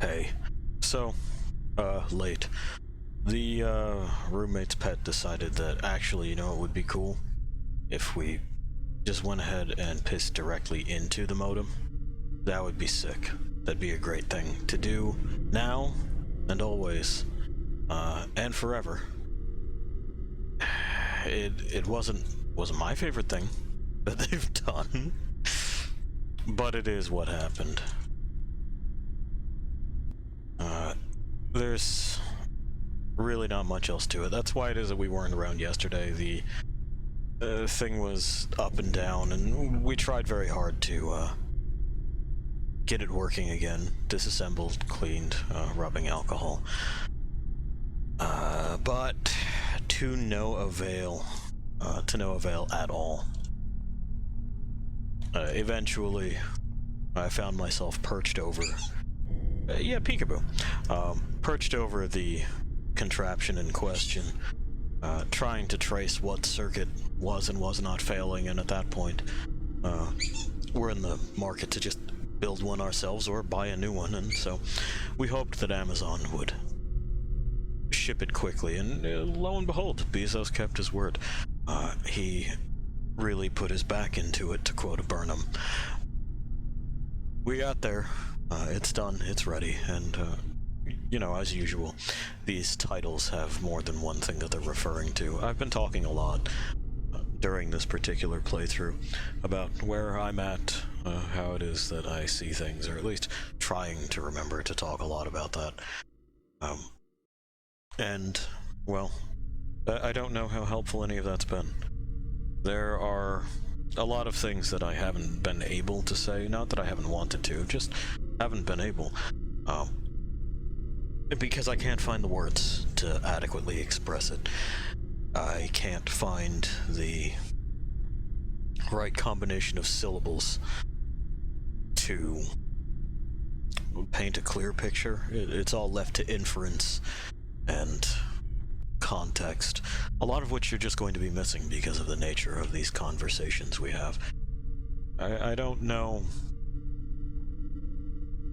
Hey, so, late. The, roommate's pet decided that actually, you know, it would be cool if we just went ahead and pissed directly into the modem. That would be sick. That'd be a great thing to do now and always, and forever. It wasn't my favorite thing that they've done, but it is what happened. There's really not much else to it. That's why it is that we weren't around yesterday. The thing was up and down, and we tried very hard to get it working again. Disassembled, cleaned, rubbing alcohol. But to no avail. To no avail at all. Eventually, I found myself perched over... yeah, peekaboo. Perched over the contraption in question, trying to trace what circuit was and was not failing, and at that point, we're in the market to just build one ourselves or buy a new one, and so we hoped that Amazon would ship it quickly, and lo and behold, Bezos kept his word. He really put his back into it, to quote a Burnham. We got there. It's done, it's ready, and, you know, as usual, these titles have more than one thing that they're referring to. I've been talking a lot during this particular playthrough about where I'm at, how it is that I see things, or at least trying to remember to talk a lot about that. And, well, I don't know how helpful any of that's been. There are a lot of things that I haven't been able to say, not that I haven't wanted to, just haven't been able. Because I can't find the words to adequately express it. I can't find the right combination of syllables to paint a clear picture. It's all left to inference and context, a lot of which you're just going to be missing because of the nature of these conversations we have. I don't know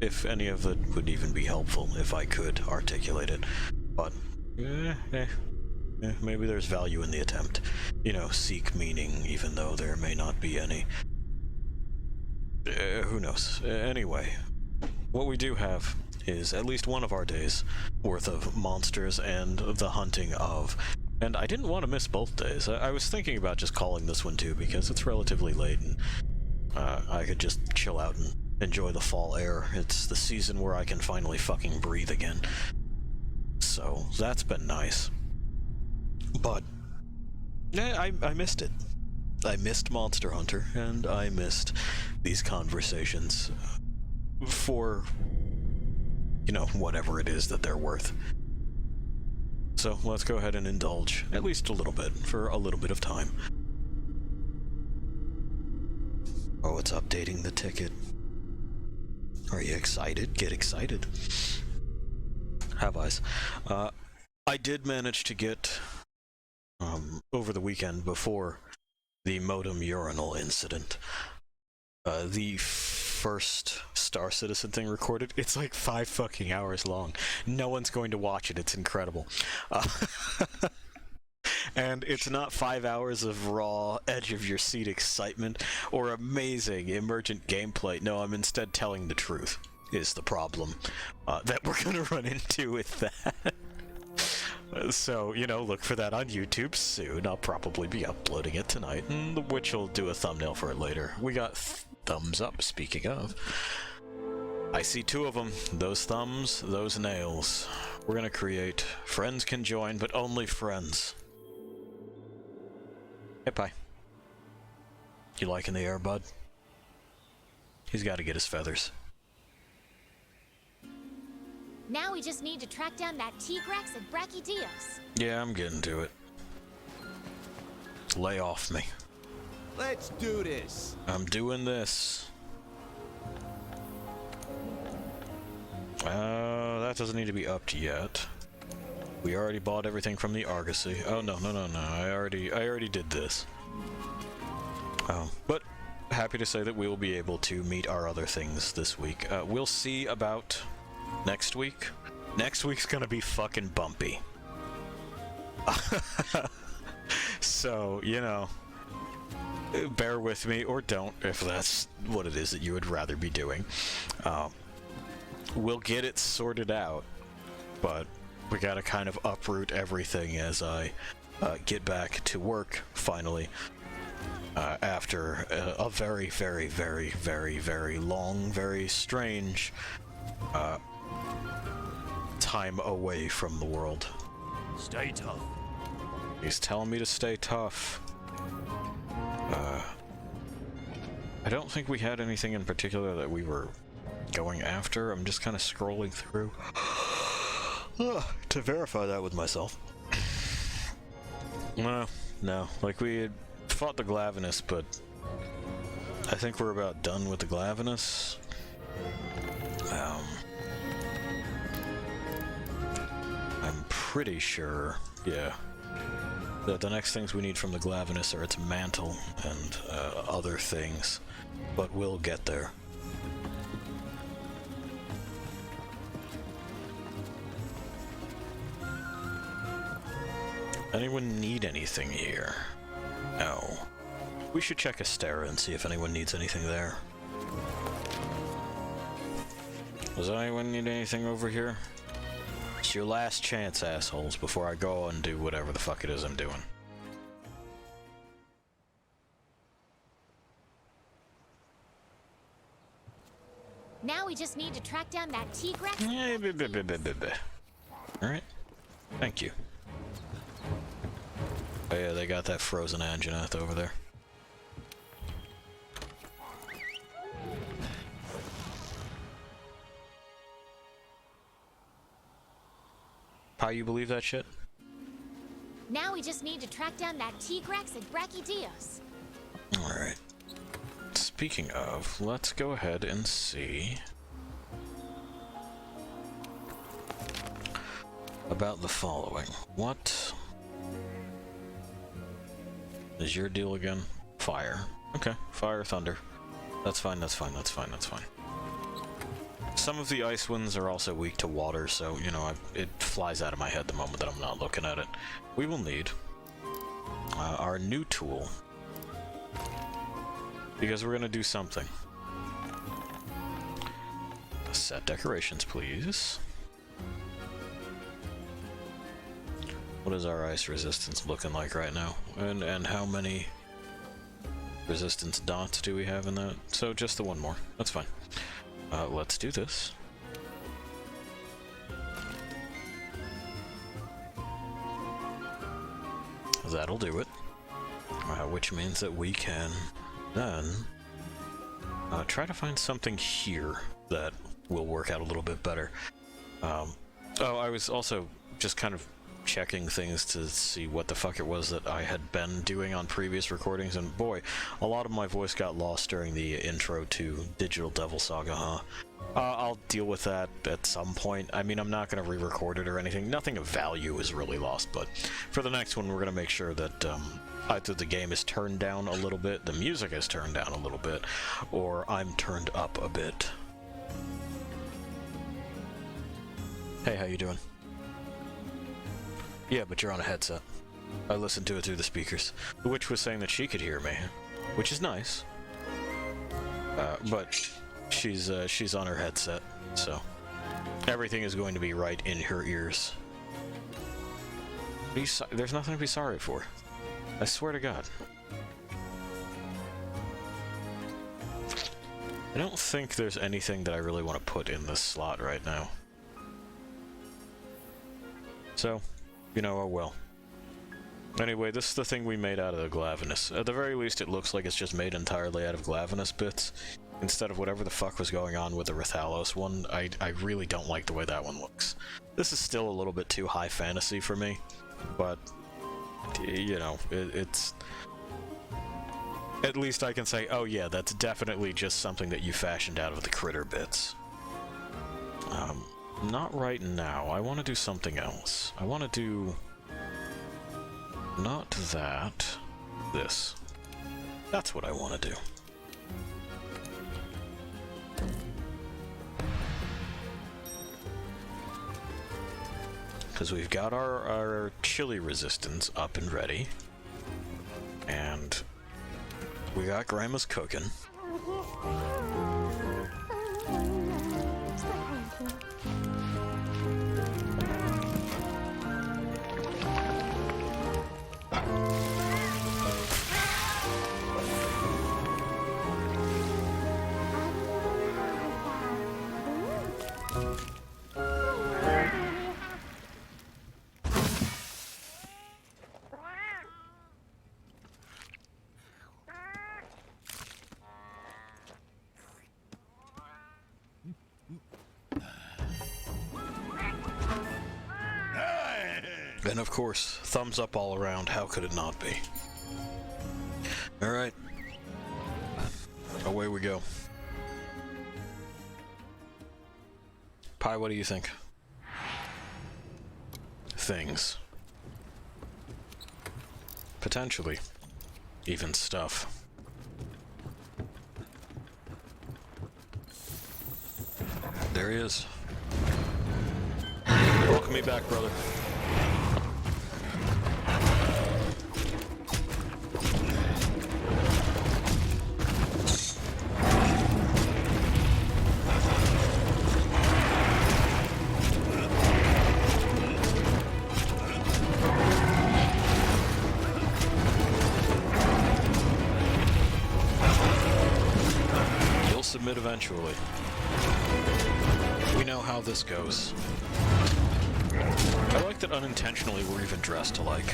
if any of it would even be helpful if I could articulate it, but maybe there's value in the attempt. You know, seek meaning even though there may not be any. Who knows? Anyway, what we do have is at least one of our days worth of monsters and the hunting of. And I didn't want to miss both days. I was thinking about just calling this one too because it's relatively late and I could just chill out and enjoy the fall air. It's the season where I can finally fucking breathe again. So that's been nice. But I missed it. I missed Monster Hunter and I missed these conversations for, you know, whatever it is that they're worth. So let's go ahead and indulge, at least a little bit, for a little bit of time. Oh, it's updating the ticket. Are you excited? Get excited. Have eyes. I did manage to get, over the weekend before the modem urinal incident, the first Star Citizen thing recorded. It's like 5 fucking hours long. No one's going to watch it. It's incredible. And it's not 5 hours of raw, edge-of-your-seat excitement or amazing emergent gameplay. No, I'm instead telling the truth, is the problem that we're going to run into with that. So, you know, look for that on YouTube soon. I'll probably be uploading it tonight, which will do a thumbnail for it later. We got thumbs up, speaking of. I see 2 of them. Those thumbs, those nails. We're gonna create friends can join, but only friends. Hey, Pi. You liking the air, bud? He's gotta get his feathers. Now we just need to track down that T-Rex and Brachydios. Yeah, I'm getting to it. Lay off me. Let's do this. I'm doing this. That doesn't need to be upped yet. We already bought everything from the Argosy. Oh, no. I already did this. But happy to say that we will be able to meet our other things this week. We'll see about next week. Next week's gonna be fucking bumpy. So, you know, bear with me, or don't, if that's what it is that you would rather be doing. We'll get it sorted out, but we gotta kind of uproot everything as I get back to work, finally. After a very, very, very, very, very long, very strange time away from the world. Stay tough. He's telling me to stay tough. I don't think we had anything in particular that we were going after. I'm just kind of scrolling through to verify that with myself. No, like we had fought the Glavenus, but I think we're about done with the Glavenus. I'm pretty sure, yeah, that the next things we need from the Glavenus are its mantle and other things, but we'll get there. Anyone need anything here? No. We should check Astera and see if anyone needs anything there. Does anyone need anything over here? It's your last chance, assholes, before I go and do whatever the fuck it is I'm doing. Now we just need to track down that T-Rex. Alright. Thank you. Oh yeah, they got that frozen Anjanath over there. How you believe that shit? Now we just need to track down that T-Rex and Brachydios. Alright. Speaking of, let's go ahead and see about the following. What is your deal again? Fire. Okay, fire, thunder. That's fine, that's fine, that's fine, that's fine. Some of the ice winds are also weak to water, so, you know, it flies out of my head the moment that I'm not looking at it. We will need our new tool, because we're going to do something. Set decorations, please. What is our ice resistance looking like right now? And how many resistance dots do we have in that? So just the one more. That's fine. Let's do this. That'll do it. Which means that we can then try to find something here that will work out a little bit better. Oh, I was also just kind of checking things to see what the fuck it was that I had been doing on previous recordings, and boy, a lot of my voice got lost during the intro to Digital Devil Saga, huh? I'll deal with that at some point. I mean, I'm not going to re-record it or anything. Nothing of value is really lost, but for the next one, we're going to make sure that either the game is turned down a little bit, the music is turned down a little bit, or I'm turned up a bit. Hey, how you doing? Yeah, but you're on a headset. I listened to it through the speakers. The witch was saying that she could hear me, which is nice. But she's on her headset, so everything is going to be right in her ears. There's nothing to be sorry for. I swear to God. I don't think there's anything that I really want to put in this slot right now. So, you know, oh well. Anyway, this is the thing we made out of the Glavenus. At the very least, it looks like it's just made entirely out of Glavenus bits, instead of whatever the fuck was going on with the Rathalos one. I really don't like the way that one looks. This is still a little bit too high fantasy for me, but, you know, it's... At least I can say, oh yeah, that's definitely just something that you fashioned out of the critter bits. Not right now. I want to do something else. I want to do... not that. This. That's what I want to do. because we've got our chili resistance up and ready. And we got Grandma's cooking. And of course, thumbs up all around. How could it not be? Alright. Away we go. Pi, what do you think? Things. Potentially. Even stuff. There he is. Welcome me back, brother. Submit eventually. We know how this goes. I like that unintentionally we're even dressed alike.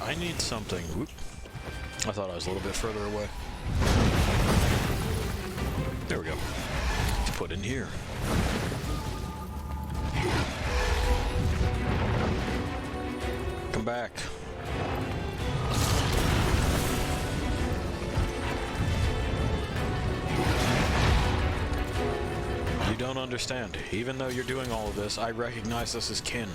I need something. Whoop. I thought I was a little bit further away. There we go. To put in here. Come back. You don't understand. Even though you're doing all of this, I recognize us as kin.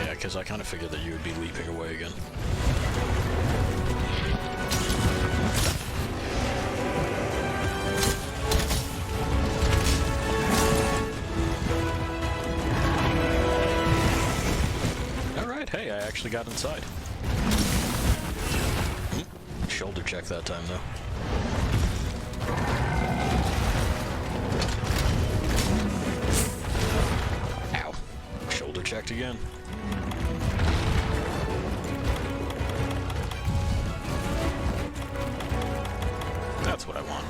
Because I kind of figured that you would be leaping away again. Alright, hey, I actually got inside. Shoulder check that time, though. Ow. Shoulder checked again. That's what I want.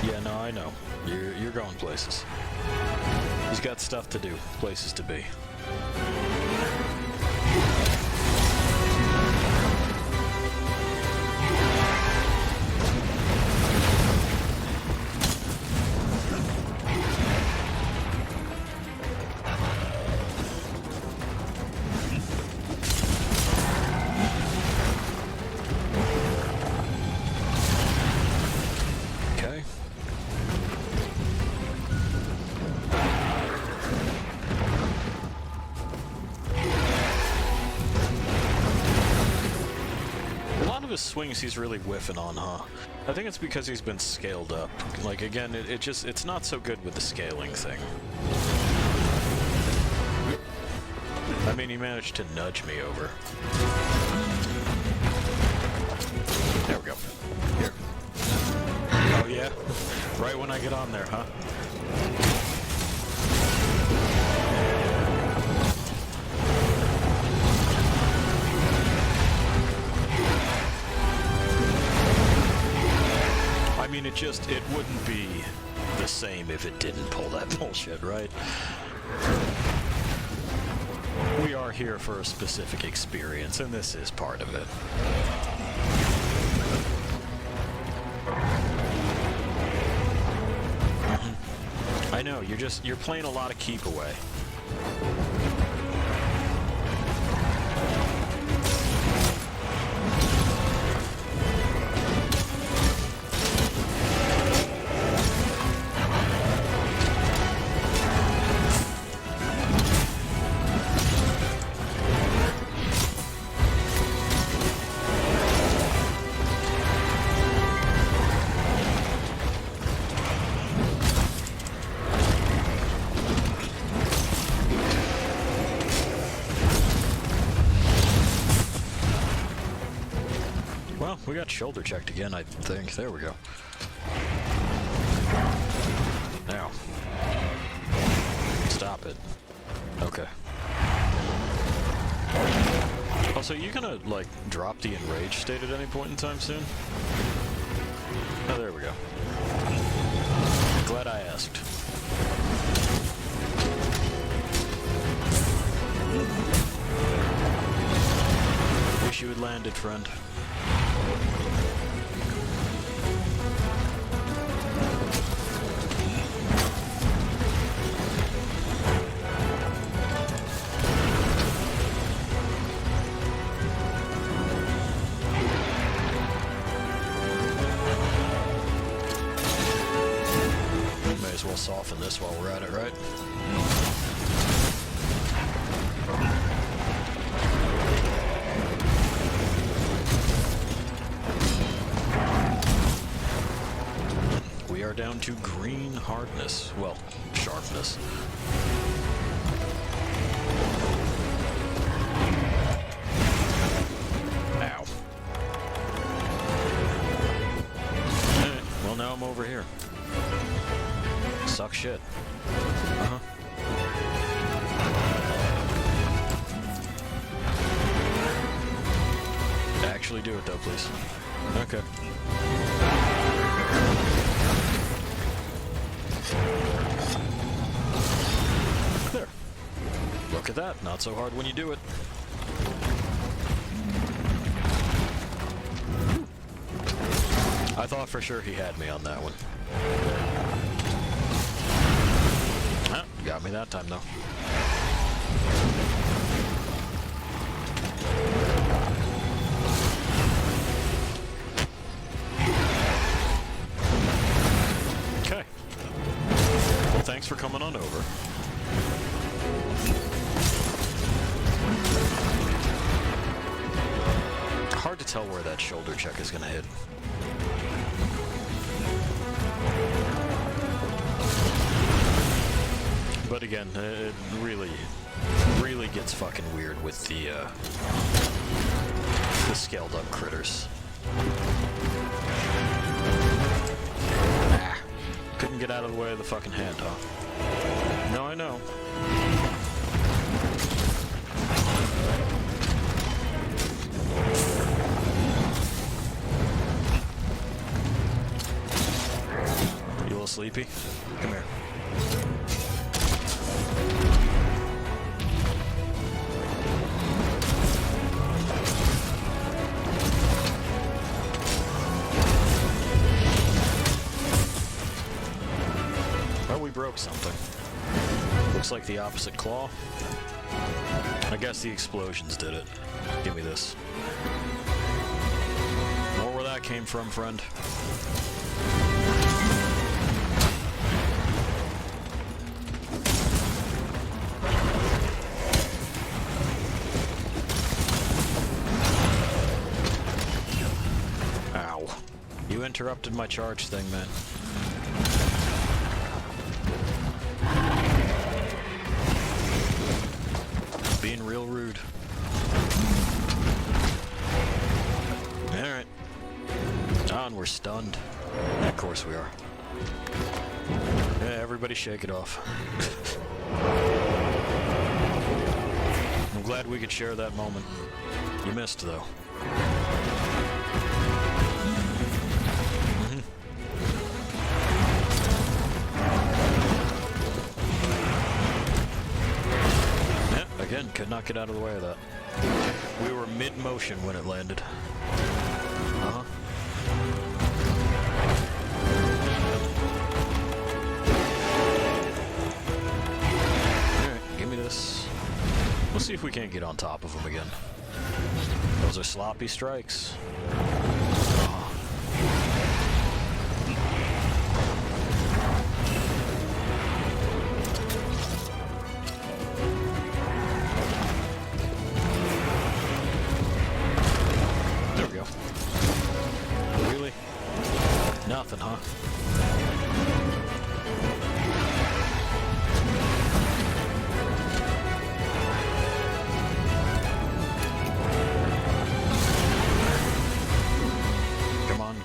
Yeah, no, I know. You're going places. He's got stuff to do, places to be. Swings he's really whiffing on, huh? I think it's because he's been scaled up. Like, again, it's not so good with the scaling thing. I mean, he managed to nudge me over. There we go. Here. Oh, yeah? Right when I get on there, huh? I mean, it wouldn't be the same if it didn't pull that bullshit, right? We are here for a specific experience, and this is part of it. know, you're playing a lot of keep away. Well, we got shoulder checked again, I think. There we go. Now. Stop it. Okay. Also, you gonna, like, drop the enrage state at any point in time soon? Oh, there we go. Glad I asked. Wish you had landed, friend. May as well soften this while we're at it, right? We are down to green hardness. Well, sharpness. Ow. Well, now I'm over here. Suck shit. Uh-huh. Actually do it though, please. Okay. There. Look at that. Not so hard when you do it. I thought for sure he had me on that one. Got me that time, though. Okay. Well, thanks for coming on over. Hard to tell where that shoulder check is gonna hit. But again, it really gets fucking weird with the scaled up critters. Ah, couldn't get out of the way of the fucking hand, huh? No, I know. You a little sleepy? Come here. Broke something. Looks like the opposite claw. I guess the explosions did it. Give me this. Know where that came from, friend. Ow. You interrupted my charge thing, man. Being real rude. Alright. Oh, and we're stunned. Of course we are. Yeah, everybody shake it off. I'm glad we could share that moment. You missed, though. Again, could not get out of the way of that. We were mid-motion when it landed. Uh-huh. see if we can't get on top of him again. Those are sloppy strikes. There we go. Really? Nothing, huh?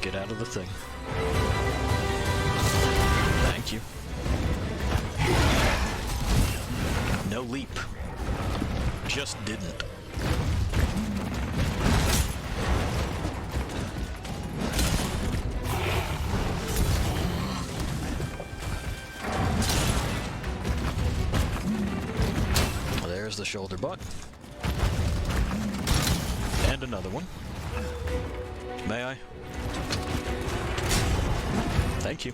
Get out of the thing. Thank you. No leap. Just didn't. There's the shoulder butt. And another one. May I? Thank you.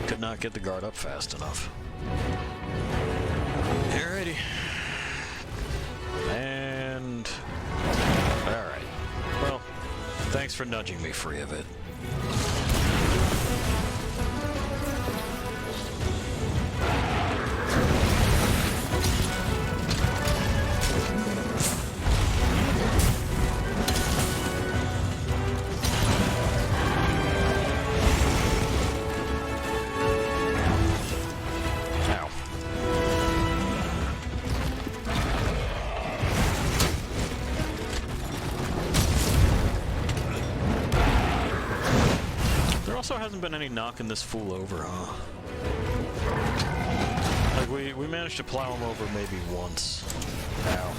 Could not get the guard up fast enough. Alrighty. And... Alright. Well, thanks for nudging me free of it. Also hasn't been any knocking this fool over, huh? Like, we managed to plow him over maybe once. Ow.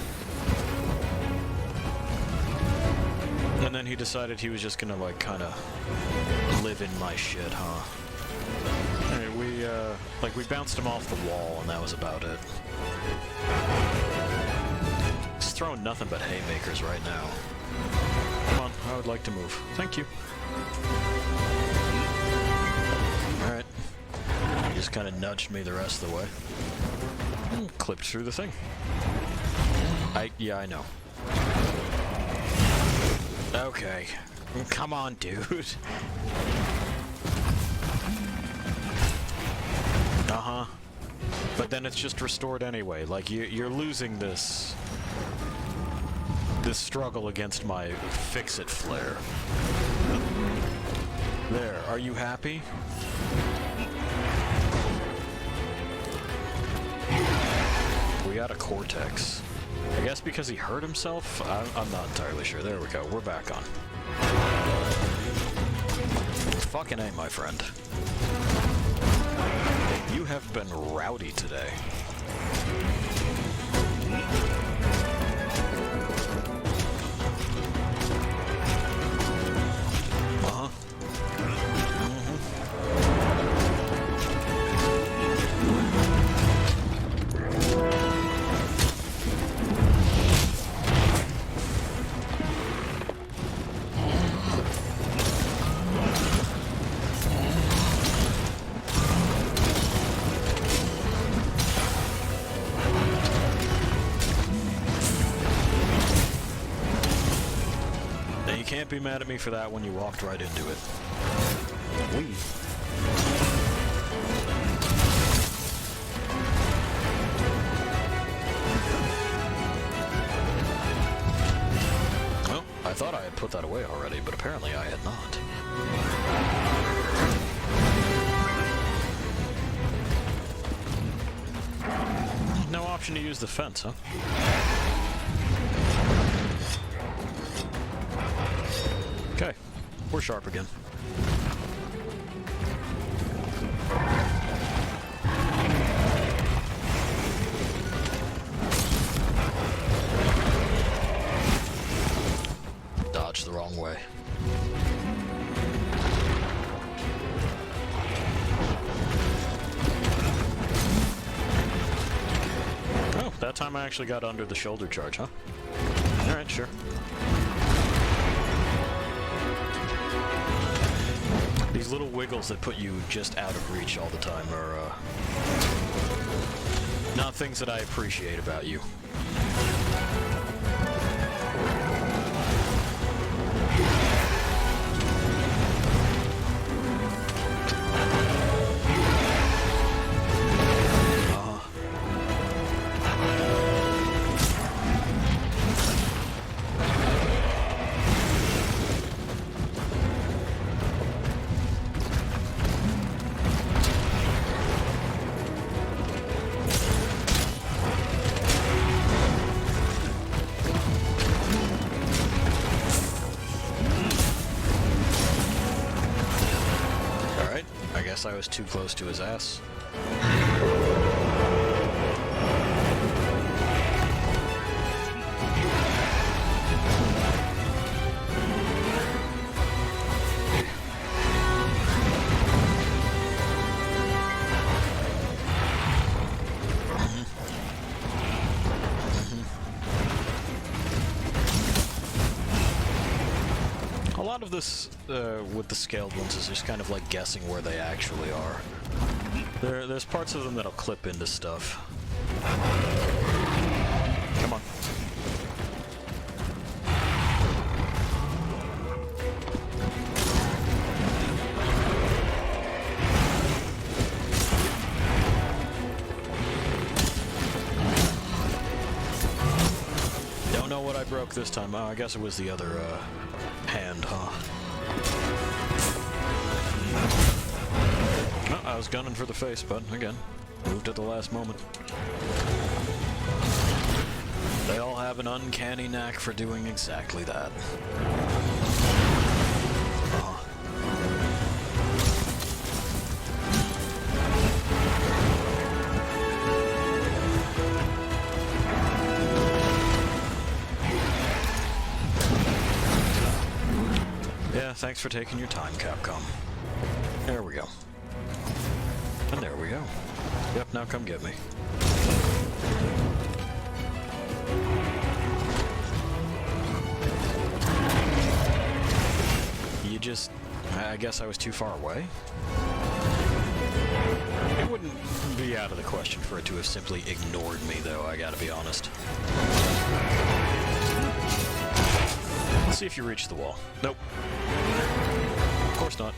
And then he decided he was just gonna, like, kinda live in my shit, huh? Alright, we bounced him off the wall, and that was about it. He's throwing nothing but haymakers right now. Come on, I would like to move. Thank you. Alright. He just kind of nudged me the rest of the way. Clipped through the thing. Yeah, I know. Okay. Come on, dude. Uh-huh. But then it's just restored anyway. Like, you're losing this struggle against my fix-it flare. There, are you happy? We got a Cortex. I guess because he hurt himself? I'm not entirely sure. There we go. We're back on. Fucking A, my friend. You have been rowdy today. Uh-huh. Can't be mad at me for that when you walked right into it. Wee. Well, I thought I had put that away already, but apparently I had not. No option to use the fence, huh? Okay, we're sharp again. Dodge the wrong way. Oh, that time I actually got under the shoulder charge, huh? Alright, sure. These little wiggles that put you just out of reach all the time are, Not things that I appreciate about you. I was too close to his ass. A lot of this with the scaled ones is just kind of like guessing where they actually are. There's parts of them that'll clip into stuff. Come on. Don't know what I broke this time. Oh, I guess it was the other hand, huh? Oh, I was gunning for the face, but again, moved at the last moment. They all have an uncanny knack for doing exactly that. Yeah, thanks for taking your time, Capcom. There we go. And there we go. Yep, now come get me. You just... I guess I was too far away? It wouldn't be out of the question for it to have simply ignored me, though, I gotta be honest. Let's see if you reach the wall. Nope. Of course not.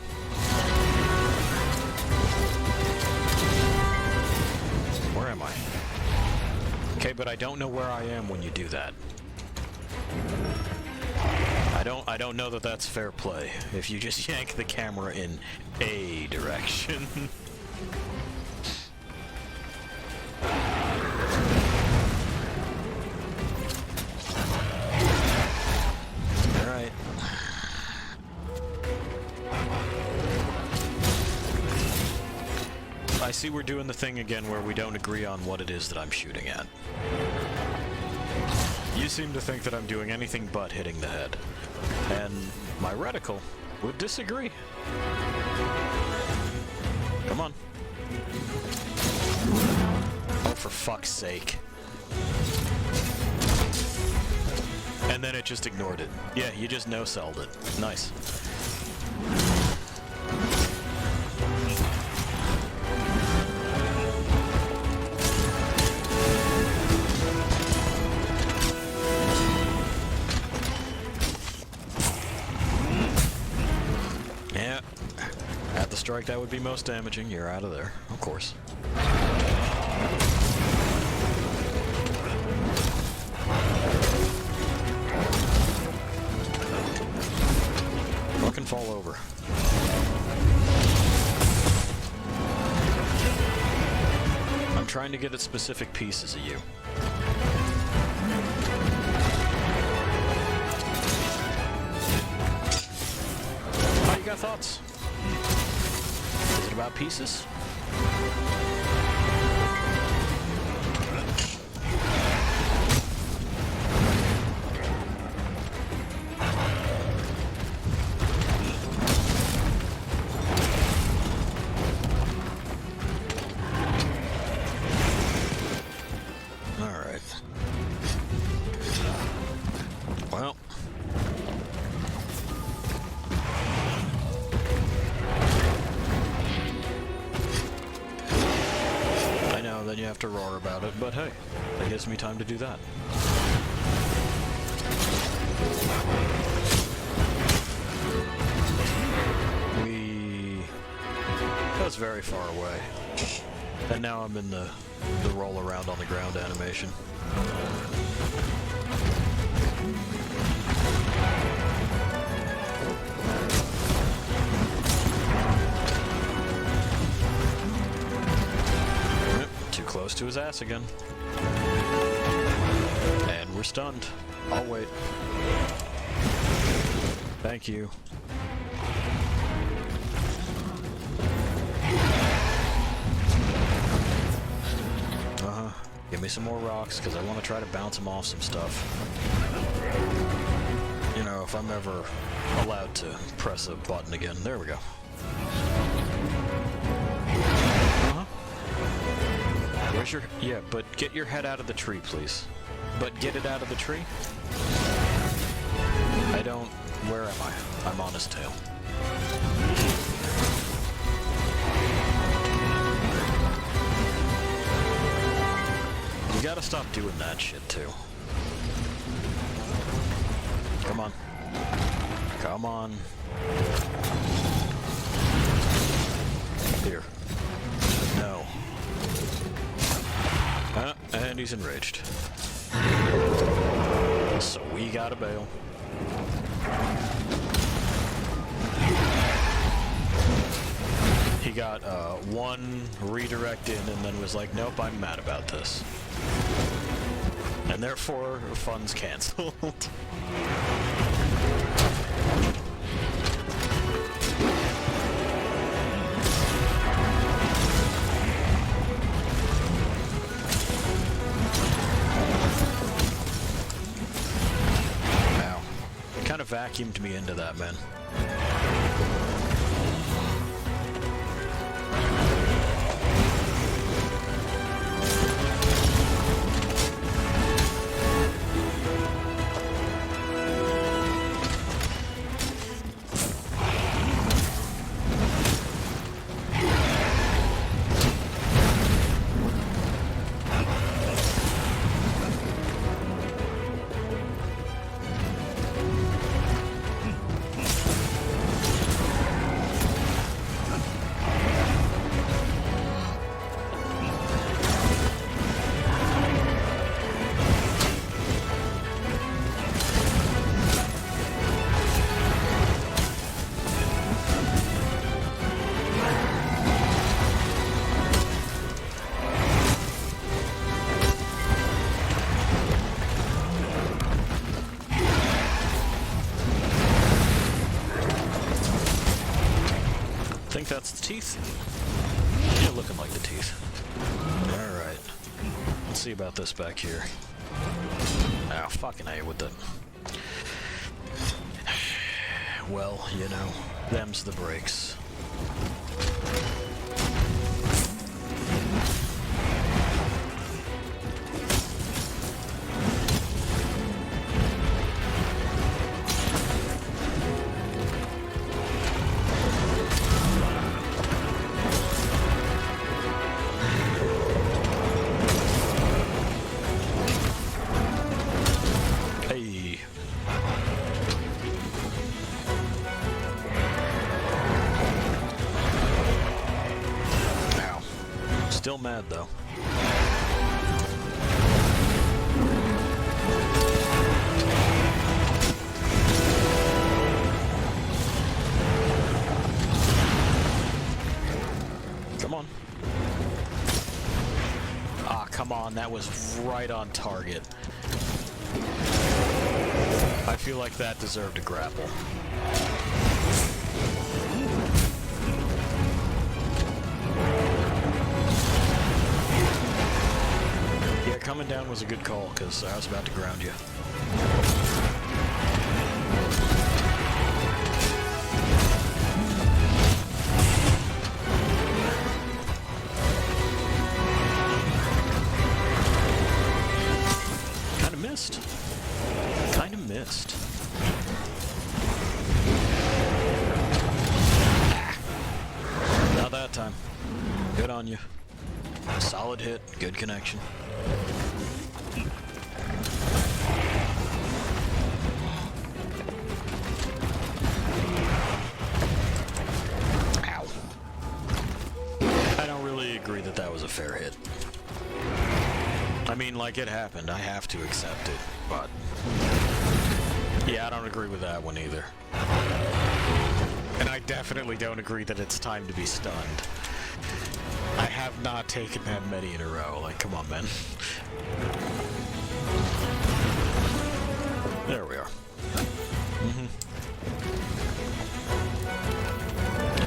Where am I? Okay, but I don't know where I am when you do that. I don't know that that's fair play if you just yank the camera in a direction. Alright. I see we're doing the thing again where we don't agree on what it is that I'm shooting at. You seem to think that I'm doing anything but hitting the head. And my reticle would disagree. Come on. Oh, for fuck's sake. And then it just ignored it. Yeah, you just no-selled it. Nice. Yeah. At the strike that would be most damaging, you're out of there, of course. Fucking fall over. I'm trying to get at specific pieces of you. How you got thoughts? Is it about pieces? Well, have to roar about it, but hey, that gives me time to do that. That was very far away. And now I'm in the roll around on the ground animation. Too close to his ass again. And we're stunned. I'll wait. Thank you. Give me some more rocks, because I want to try to bounce him off some stuff. You know, if I'm ever allowed to press a button again. There we go. Where's your... Yeah, but get your head out of the tree, please. But get it out of the tree? I don't... Where am I? I'm on his tail. You gotta stop doing that shit, too. Come on. Come on. Here. No. And he's enraged. So we gotta bail. He got one redirect in and then was like, nope, I'm mad about this. And therefore, fun's cancelled. Wow. Kind of vacuumed me into that, man. Think that's the teeth? Yeah, looking like the teeth. Alright. Let's see about this back here. Ah, fucking A with it. Well, you know, them's the breaks. Still mad, though. Come on. Ah, come on. That was right on target. I feel like that deserved a grapple. Coming down was a good call, because I was about to ground you. Kinda missed. Kinda missed. Not that time. Good on you. Solid hit, good connection. Ow. I don't really agree that that was a fair hit. I mean, like, it happened. I have to accept it, but... yeah, I don't agree with that one either. And I definitely don't agree that it's time to be stunned. I have not taken that many in a row. Like, come on, man. There we are.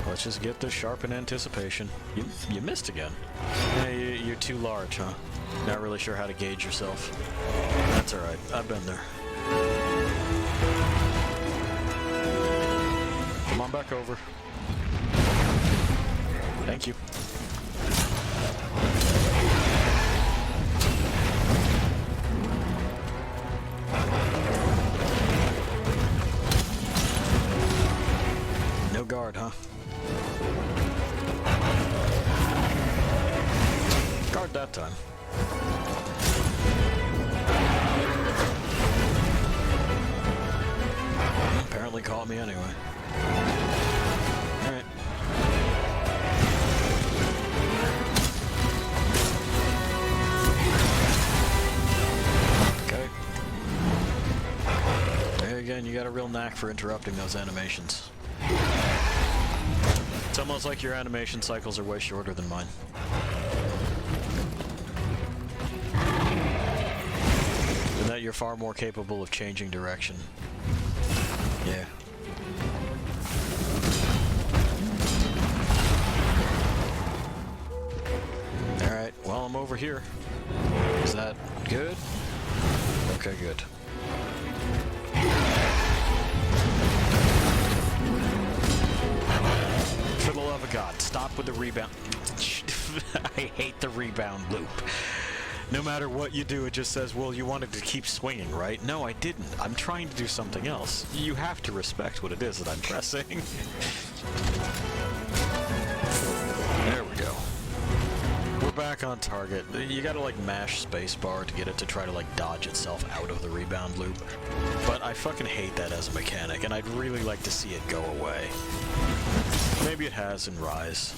Let's just get this sharpened anticipation. You missed again. Yeah, you're too large, huh? Not really sure how to gauge yourself. That's alright. I've been there. Come on back over. Thank you. No guard, huh? Guard that time. Apparently caught me anyway. Alright. Okay. There again, you got a real knack for interrupting those animations. It's almost like your animation cycles are way shorter than mine. And that you're far more capable of changing direction. Yeah. Alright, well, I'm over here. Is that good? Okay, good. For the love of God, stop with the rebound. I hate the rebound loop. No matter what you do, it just says, well, you wanted to keep swinging, right? No, I didn't. I'm trying to do something else. You have to respect what it is that I'm pressing. There we go. We're back on target. You gotta, like, mash spacebar to get it to try to, like, dodge itself out of the rebound loop. But I fucking hate that as a mechanic, and I'd really like to see it go away. Maybe it has in Rise.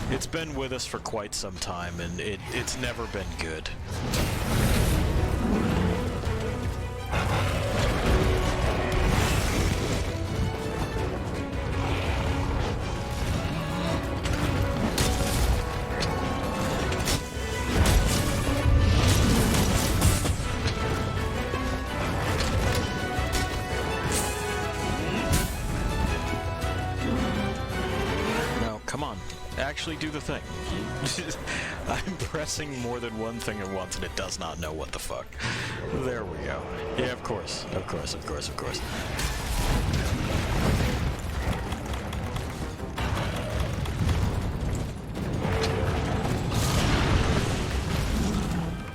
It's been with us for quite some time, and it's never been good. No, come on. Actually do the thing. I'm pressing more than one thing at once and it does not know what the fuck. There we go. Yeah, of course. Of course, of course, of course.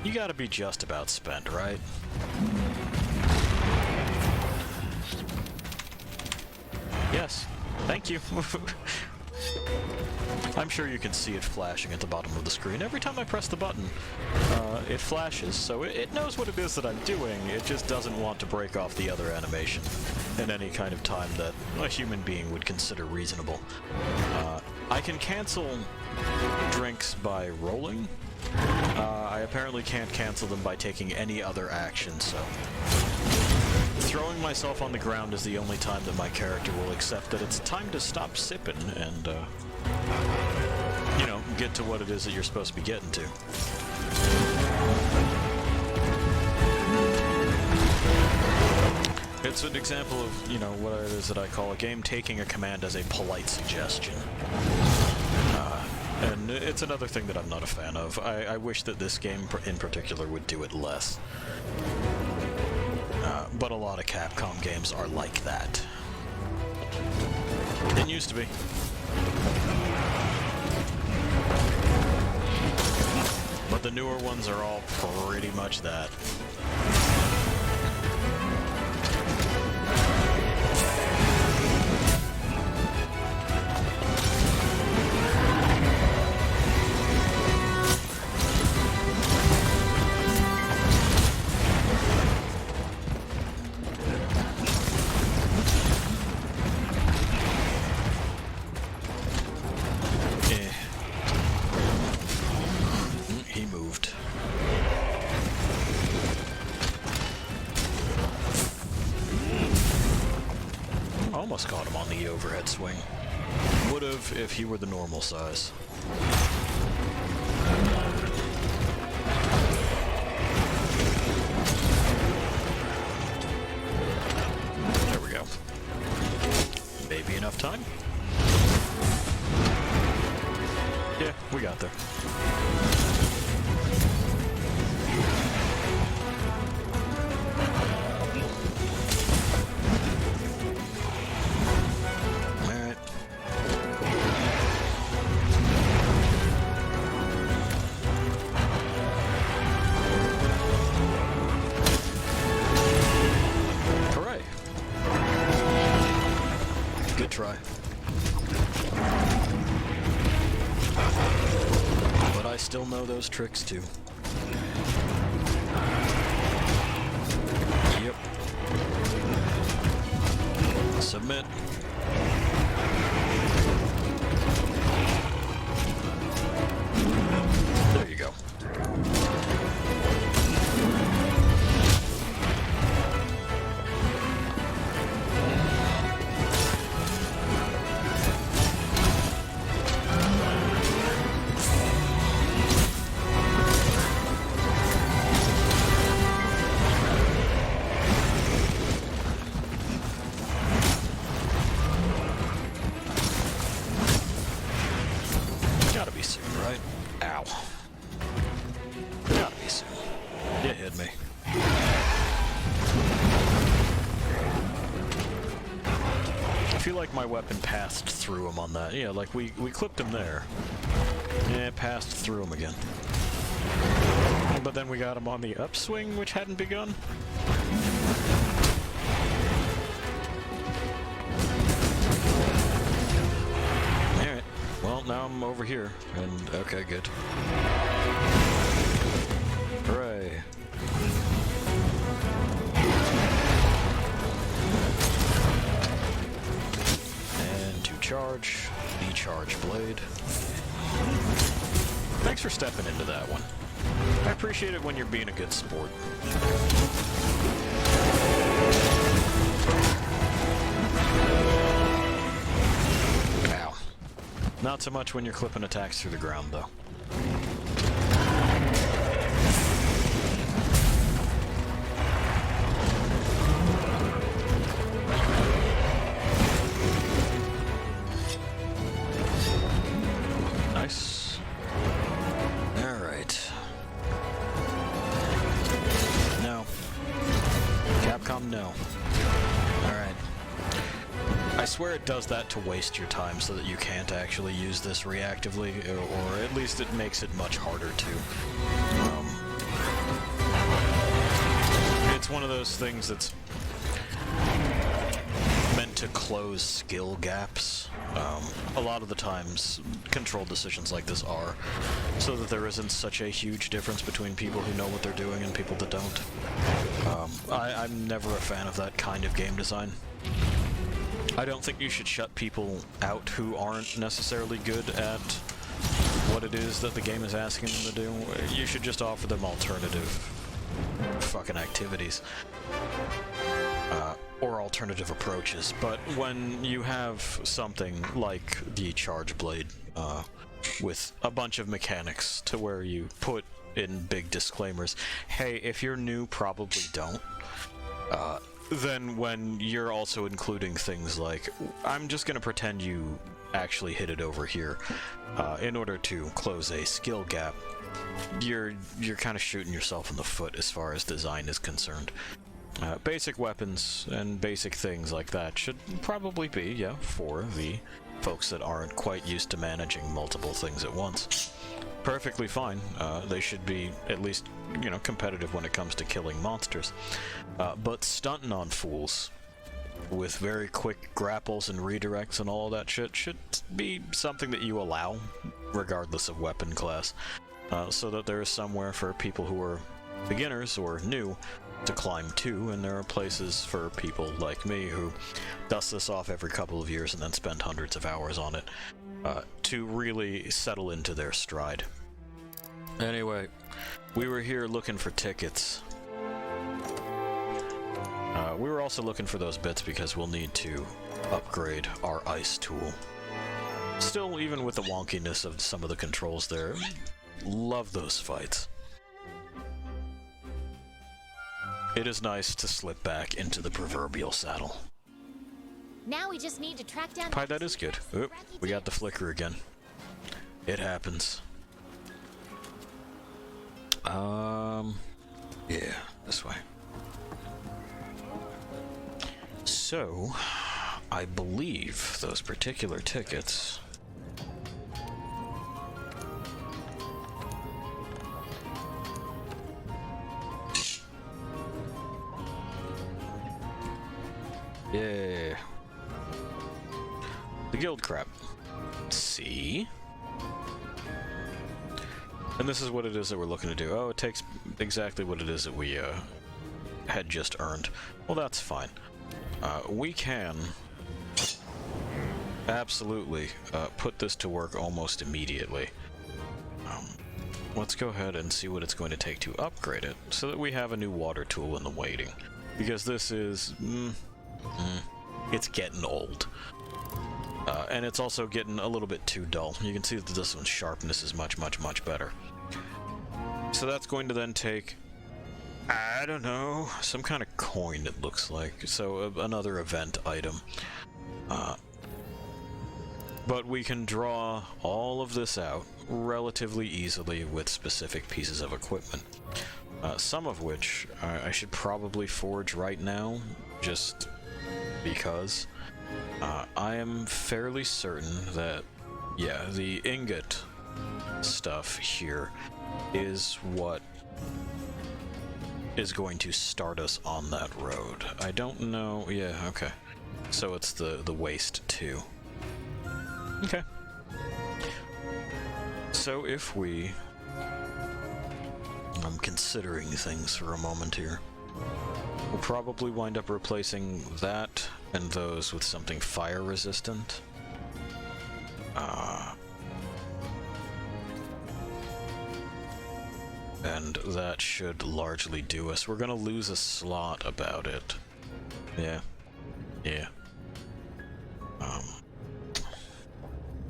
You gotta be just about spent, right? Yes. Thank you. I'm sure you can see it flashing at the bottom of the screen. Every time I press the button, it flashes, so it knows what it is that I'm doing. It just doesn't want to break off the other animation in any kind of time that a human being would consider reasonable. I can cancel drinks by rolling. I apparently can't cancel them by taking any other action, so... Throwing myself on the ground is the only time that my character will accept that it's time to stop sipping and, you know, get to what it is that you're supposed to be getting to. It's an example of, you know, what it is that I call a game taking a command as a polite suggestion. And it's another thing that I'm not a fan of. I wish that this game in particular would do it less. But a lot of Capcom games are like that. It used to be. But the newer ones are all pretty much that. almost caught him on the overhead swing. Would've if he were the normal size. There we go. Maybe enough time? Yeah, we got there. Try. But I still know those tricks too. Yep. Submit. There you go. My weapon passed through him on that. Yeah, like we clipped him there. Yeah, it passed through him again. But then we got him on the upswing, which hadn't begun. Alright. Well, now I'm over here. And okay, good. Hooray. Charge, the charge blade. Thanks for stepping into that one. I appreciate it when you're being a good sport. Ow. Not so much when you're clipping attacks through the ground, though. No. Alright. I swear it does that to waste your time so that you can't actually use this reactively, or at least it makes it much harder to. It's one of those things that's meant to close skill gaps. A lot of the times, control decisions like this are, so that there isn't such a huge difference between people who know what they're doing and people that don't. I'm never a fan of that kind of game design. I don't think you should shut people out who aren't necessarily good at what it is that the game is asking them to do. You should just offer them alternative fucking activities. Or alternative approaches. But when you have something like the charge blade, with a bunch of mechanics to where you put in big disclaimers, hey, if you're new, probably don't. Then when you're also including things like, I'm just gonna pretend you actually hit it over here, in order to close a skill gap, you're kind of shooting yourself in the foot as far as design is concerned. Basic weapons and basic things like that should probably be, yeah, for the folks that aren't quite used to managing multiple things at once. Perfectly fine. They should be at least, you know, competitive when it comes to killing monsters. But stunting on fools with very quick grapples and redirects and all that shit should be something that you allow, regardless of weapon class, so that there is somewhere for people who are beginners or new to climb to, and there are places for people like me who dust this off every couple of years and then spend hundreds of hours on it, to really settle into their stride. Anyway, we were here looking for tickets. We were also also looking for those bits because we'll need to upgrade our ice tool. Still, even with the wonkiness of some of the controls there, love those fights. It is nice to slip back into the proverbial saddle. Now we just need to track down Pie, that is good. Oop, we got the flicker again. It happens. Yeah, this way. So, I believe those particular tickets... Yeah. The guild crap. See? And this is what it is that we're looking to do. Oh, it takes exactly what it is that we had just earned. Well, that's fine. We can absolutely put this to work almost immediately. Let's go ahead and see what it's going to take to upgrade it so that we have a new water tool in the waiting. Because this is... it's getting old. And it's also getting a little bit too dull. You can see that this one's sharpness is much, much, much better. So that's going to then take, I don't know, some kind of coin it looks like. So another event item. But we can draw all of this out relatively easily with specific pieces of equipment. Some of which I should probably forge right now, just because. I am fairly certain that, yeah, the ingot stuff here is what is going to start us on that road. I don't know. Yeah, okay. So it's the waste too. Okay. So if we... I'm considering things for a moment here. We'll probably wind up replacing that and those with something fire resistant. And that should largely do us. We're gonna lose a slot about it. Yeah. Yeah.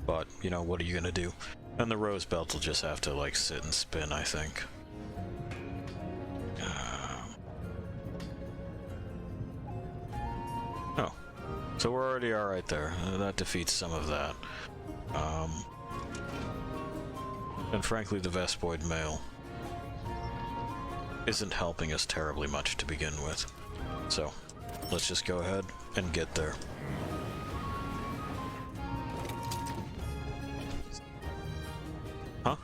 But, you know, what are you gonna do? And the rose belt will just have to, like, sit and spin, I think. Oh. So we're already alright there. That defeats some of that. And frankly, the Vespoid male isn't helping us terribly much to begin with. So, let's just go ahead and get there. Huh?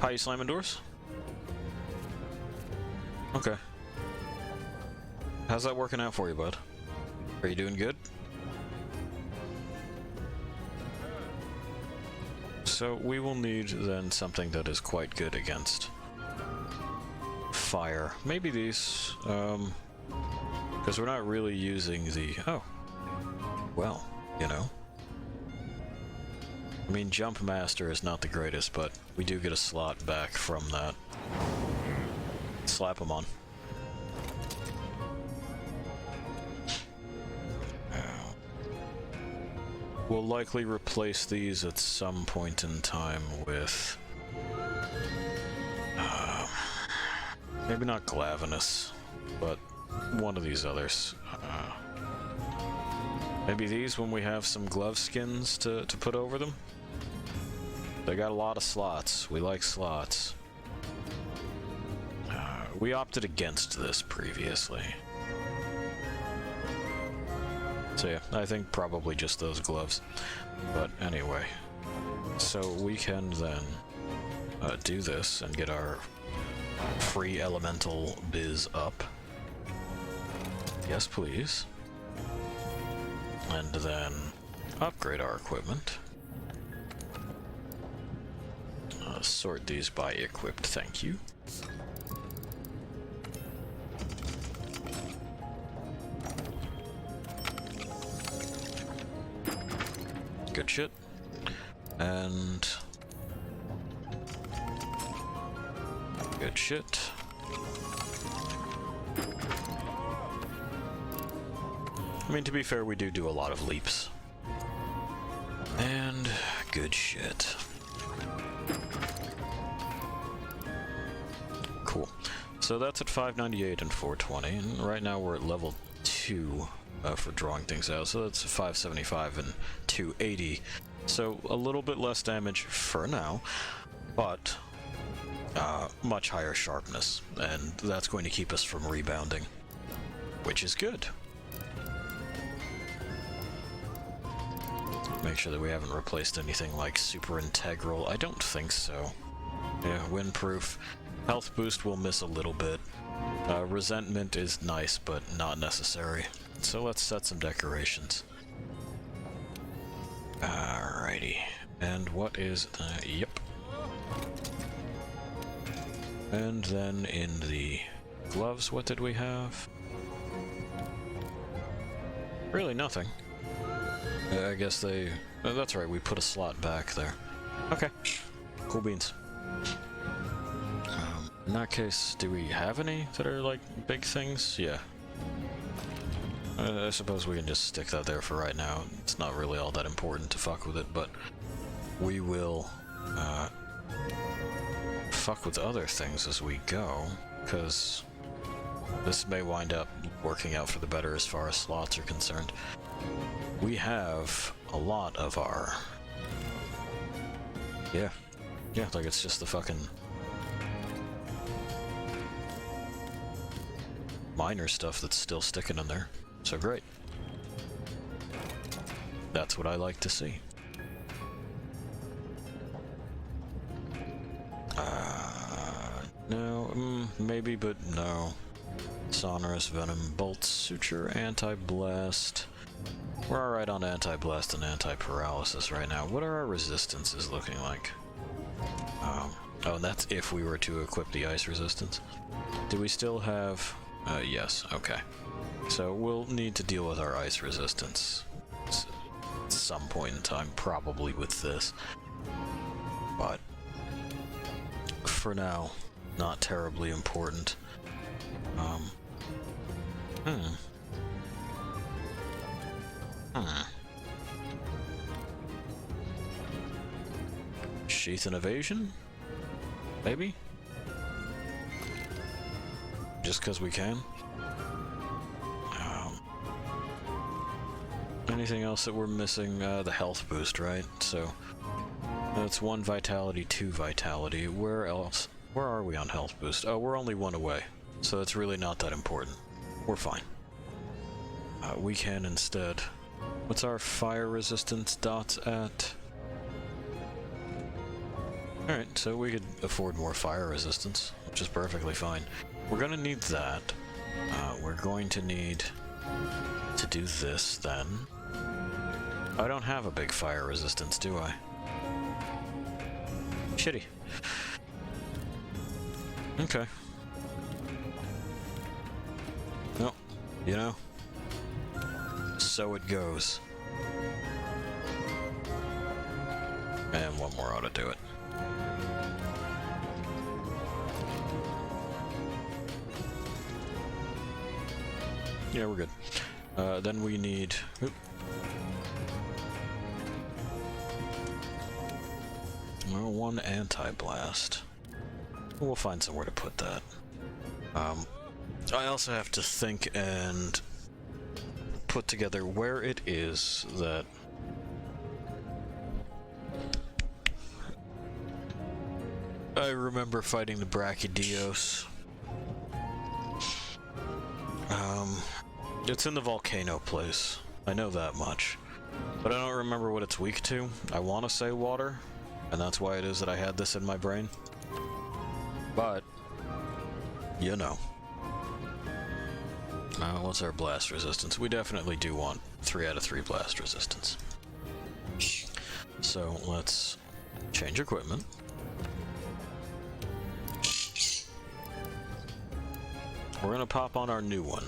How you slamming doors? Okay. How's that working out for you, bud? Are you doing good? So we will need then something that is quite good against fire. Maybe these, because we're not really using the... Oh. Well, you know. I mean, Jump Master is not the greatest, but we do get a slot back from that. Slap him on. We'll likely replace these at some point in time with... maybe not Glavenus, but one of these others. Maybe these when we have some glove skins to put over them? They got a lot of slots. We like slots. We opted against this previously. So yeah, I think probably just those gloves. But anyway, so we can then do this and get our free elemental biz up. Yes, please. And then upgrade our equipment. Sort these by equipped, thank you. Good shit. And... good shit. I mean, to be fair, we do a lot of leaps. And good shit. Cool. So that's at 598 and 420, and right now we're at level 2 for drawing things out, so that's 575 and 280. So a little bit less damage for now, but much higher sharpness, and that's going to keep us from rebounding, which is good. Make sure that we haven't replaced anything like super integral. I don't think so. Yeah, windproof. Health boost will miss a little bit. Resentment is nice, but not necessary. So let's set some decorations. Alrighty. And what is... yep. And then in the gloves, what did we have? Really nothing. I guess they... that's right, we put a slot back there. Okay. Cool beans. In that case, do we have any that are, like, big things? Yeah. I suppose we can just stick that there for right now. It's not really all that important to fuck with it, but we will, fuck with other things as we go, because this may wind up working out for the better as far as slots are concerned. We have a lot of our... yeah, like it's just the fucking... minor stuff that's still sticking in there. So great. That's what I like to see. No, maybe, but no. Sonorous Venom, Bolt, Suture, Anti-Blast. We're alright on Anti-Blast and Anti-Paralysis right now. What are our resistances looking like? Oh, and that's if we were to equip the Ice Resistance. Do we still have... yes, okay. So we'll need to deal with our Ice Resistance at some point in time, probably with this. But for now, not terribly important. Sheath and Evasion? Maybe? Just because we can? Anything else that we're missing? The health boost, right? So that's 1 vitality, 2 vitality. Where else? Where are we on health boost? Oh, we're only 1 away, so it's really not that important. We're fine. We can instead... what's our fire resistance dots at? Alright, so we could afford more fire resistance, which is perfectly fine. We're gonna need that. We're going to need to do this then. I don't have a big fire resistance, do I? Shitty. Okay. Well, you know, so it goes. And one more ought to do it. Yeah, we're good. Then we need... oop. Well, 1 anti-blast. We'll find somewhere to put that. I also have to think and put together where it is that... I remember fighting the Brachydios. It's in the volcano place. I know that much. But I don't remember what it's weak to. I want to say water, and that's why it is that I had this in my brain. But, you know. What's our blast resistance? We definitely do want 3 out of 3 blast resistance. So, let's change equipment. We're gonna pop on our new one.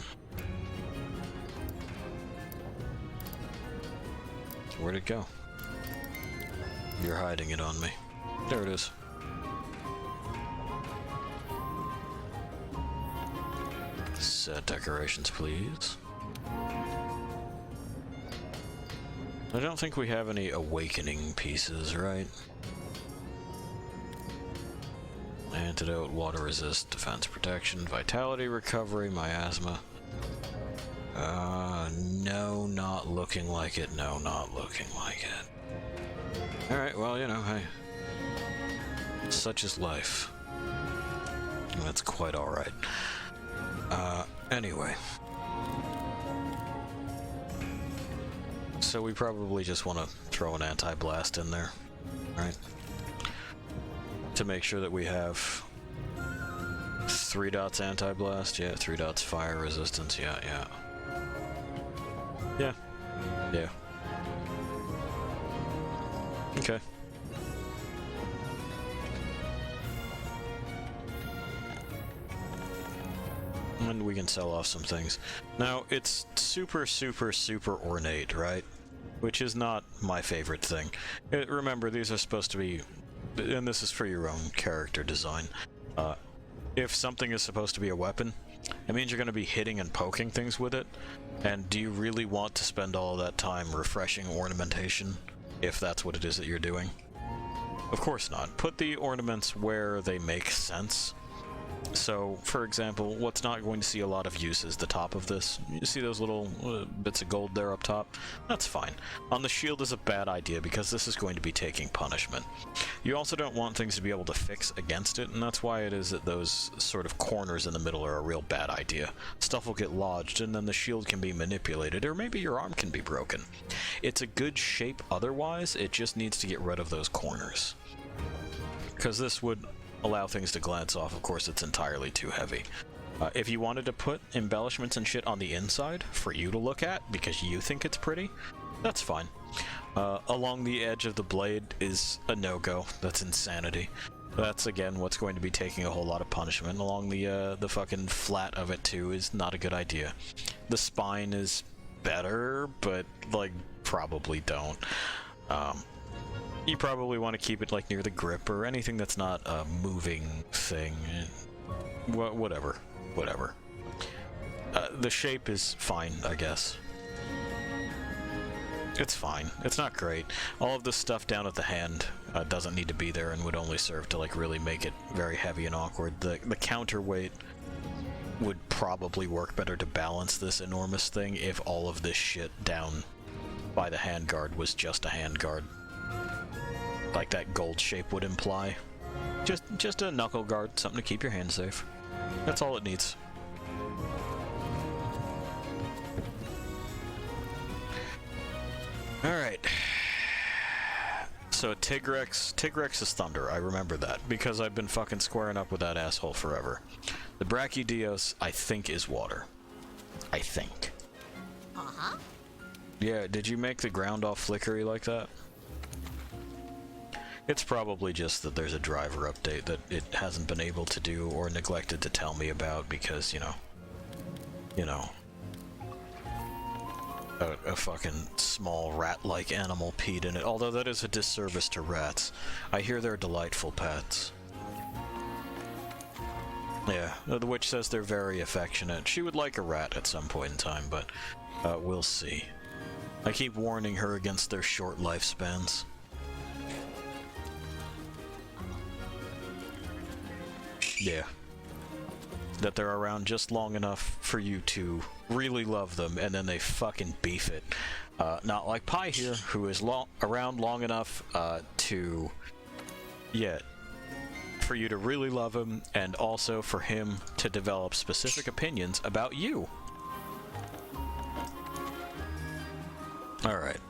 Where'd it go? You're hiding it on me. There it is. Set decorations, please. I don't think we have any awakening pieces, right? Antidote, water resist, defense protection, vitality recovery, miasma. No, not looking like it. No, not looking like it. Alright, well, you know, hey. Such is life. That's quite alright. Anyway. So we probably just want to throw an anti-blast in there, right? To make sure that we have 3 dots anti-blast, yeah, 3 dots fire resistance, yeah. Okay. And we can sell off some things. Now, it's super ornate, right? Which is not my favorite thing. Remember, these are supposed to be... And this is for your own character design. If something is supposed to be a weapon, it means you're going to be hitting and poking things with it. And do you really want to spend all of that time refreshing ornamentation, if that's what it is that you're doing? Of course not. Put the ornaments where they make sense. So, for example, what's not going to see a lot of use is the top of this. You see those little bits of gold there up top? That's fine. On the shield is a bad idea because this is going to be taking punishment. You also don't want things to be able to fix against it, and that's why it is that those sort of corners in the middle are a real bad idea. Stuff will get lodged, and then the shield can be manipulated, or maybe your arm can be broken. It's a good shape otherwise, it just needs to get rid of those corners. Because this would allow things to glance off. Of course, it's entirely too heavy. If you wanted to put embellishments and shit on the inside for you to look at because you think it's pretty, that's fine. Along the edge of the blade is a no-go. That's insanity. That's, again, what's going to be taking a whole lot of punishment. Along the fucking flat of it, too, is not a good idea. The spine is better, but, like, probably don't. You probably want to keep it like near the grip or anything that's not a moving thing. Whatever. The shape is fine, I guess. It's fine. It's not great. All of this stuff down at the hand doesn't need to be there and would only serve to like really make it very heavy and awkward. The counterweight would probably work better to balance this enormous thing if all of this shit down by the handguard was just a handguard. Like that gold shape would imply. Just a knuckle guard, something to keep your hand safe. That's all it needs. Alright. So Tigrex is thunder, I remember that, because I've been fucking squaring up with that asshole forever. The Brachydios, I think, is water. I think. Uh-huh. Yeah, did you make the ground all flickery like that? It's probably just that there's a driver update that it hasn't been able to do or neglected to tell me about because, you know, a fucking small rat-like animal peed in it, although that is a disservice to rats. I hear they're delightful pets. Yeah, the witch says they're very affectionate. She would like a rat at some point in time, but we'll see. I keep warning her against their short lifespans. Yeah. That they're around just long enough for you to really love them, and then they fucking beef it. Not like Pi here, who is around long enough to... Yeah. For you to really love him, and also for him to develop specific opinions about you. Alright.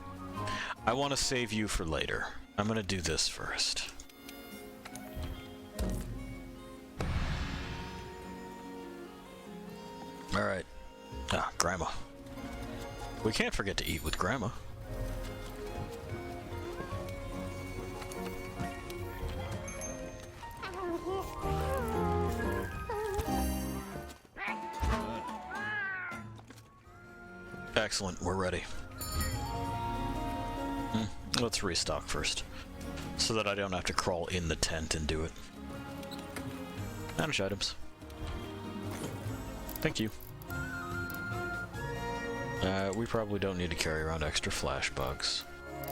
I want to save you for later. I'm gonna do this first. Alright. Ah, Grandma. We can't forget to eat with Grandma. Excellent, we're ready. Let's restock first, so that I don't have to crawl in the tent and do it. Manage items. Thank you. We probably don't need to carry around extra flash bugs.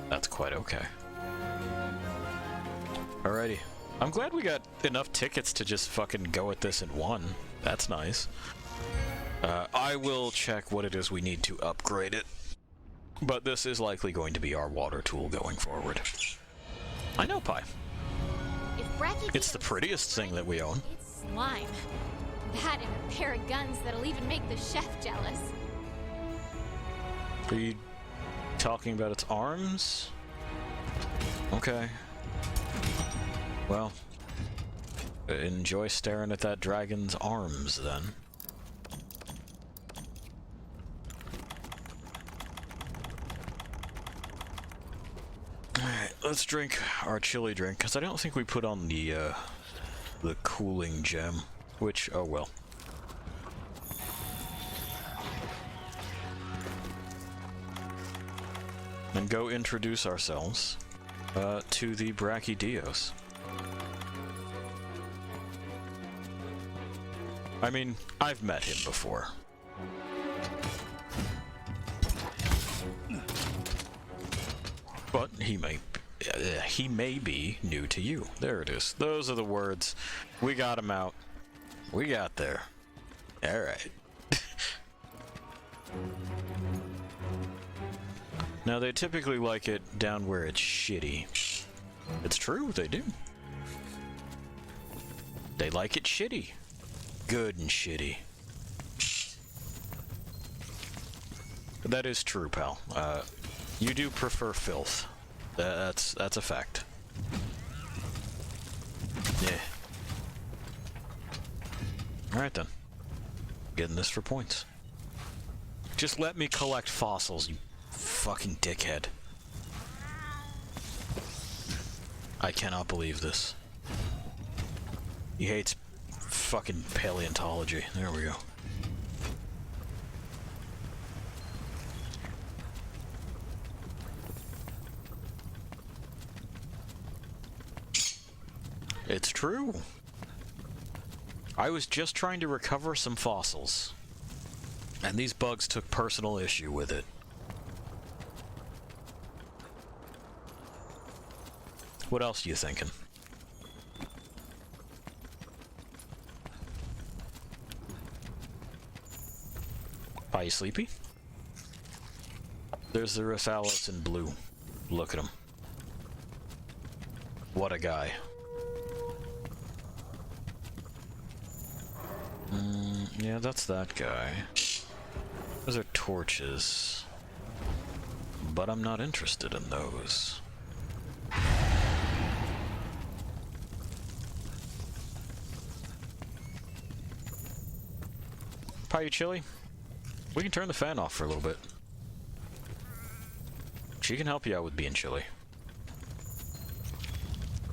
That's quite okay. Alrighty. I'm glad we got enough tickets to just fucking go at this in one. That's nice. I will check what it is we need to upgrade it. But this is likely going to be our water tool going forward. I know, Pi. It's the prettiest thing that we own. It's slime. That and a pair of guns that'll even make the chef jealous. Are you talking about its arms? Okay. Well, enjoy staring at that dragon's arms, then. Alright, let's drink our chili drink, because I don't think we put on the cooling gem, which, oh well. And go introduce ourselves to the Brachydios. I mean, I've met him before. But he may be new to you. There it is. Those are the words. We got him out. We got there. All right. Now, they typically like it down where it's shitty. It's true, they do. They like it shitty. Good and shitty. That is true, pal. You do prefer filth. That's a fact. Yeah. Alright then. Getting this for points. Just let me collect fossils, you fucking dickhead. I cannot believe this. He hates fucking paleontology. There we go. It's true. I was just trying to recover some fossils, and these bugs took personal issue with it. What else are you thinking? Are you sleepy? There's the Rathalos in blue. Look at him. What a guy. Yeah, that's that guy. Those are torches. But I'm not interested in those. Pie, you chilly? We can turn the fan off for a little bit. She can help you out with being chilly.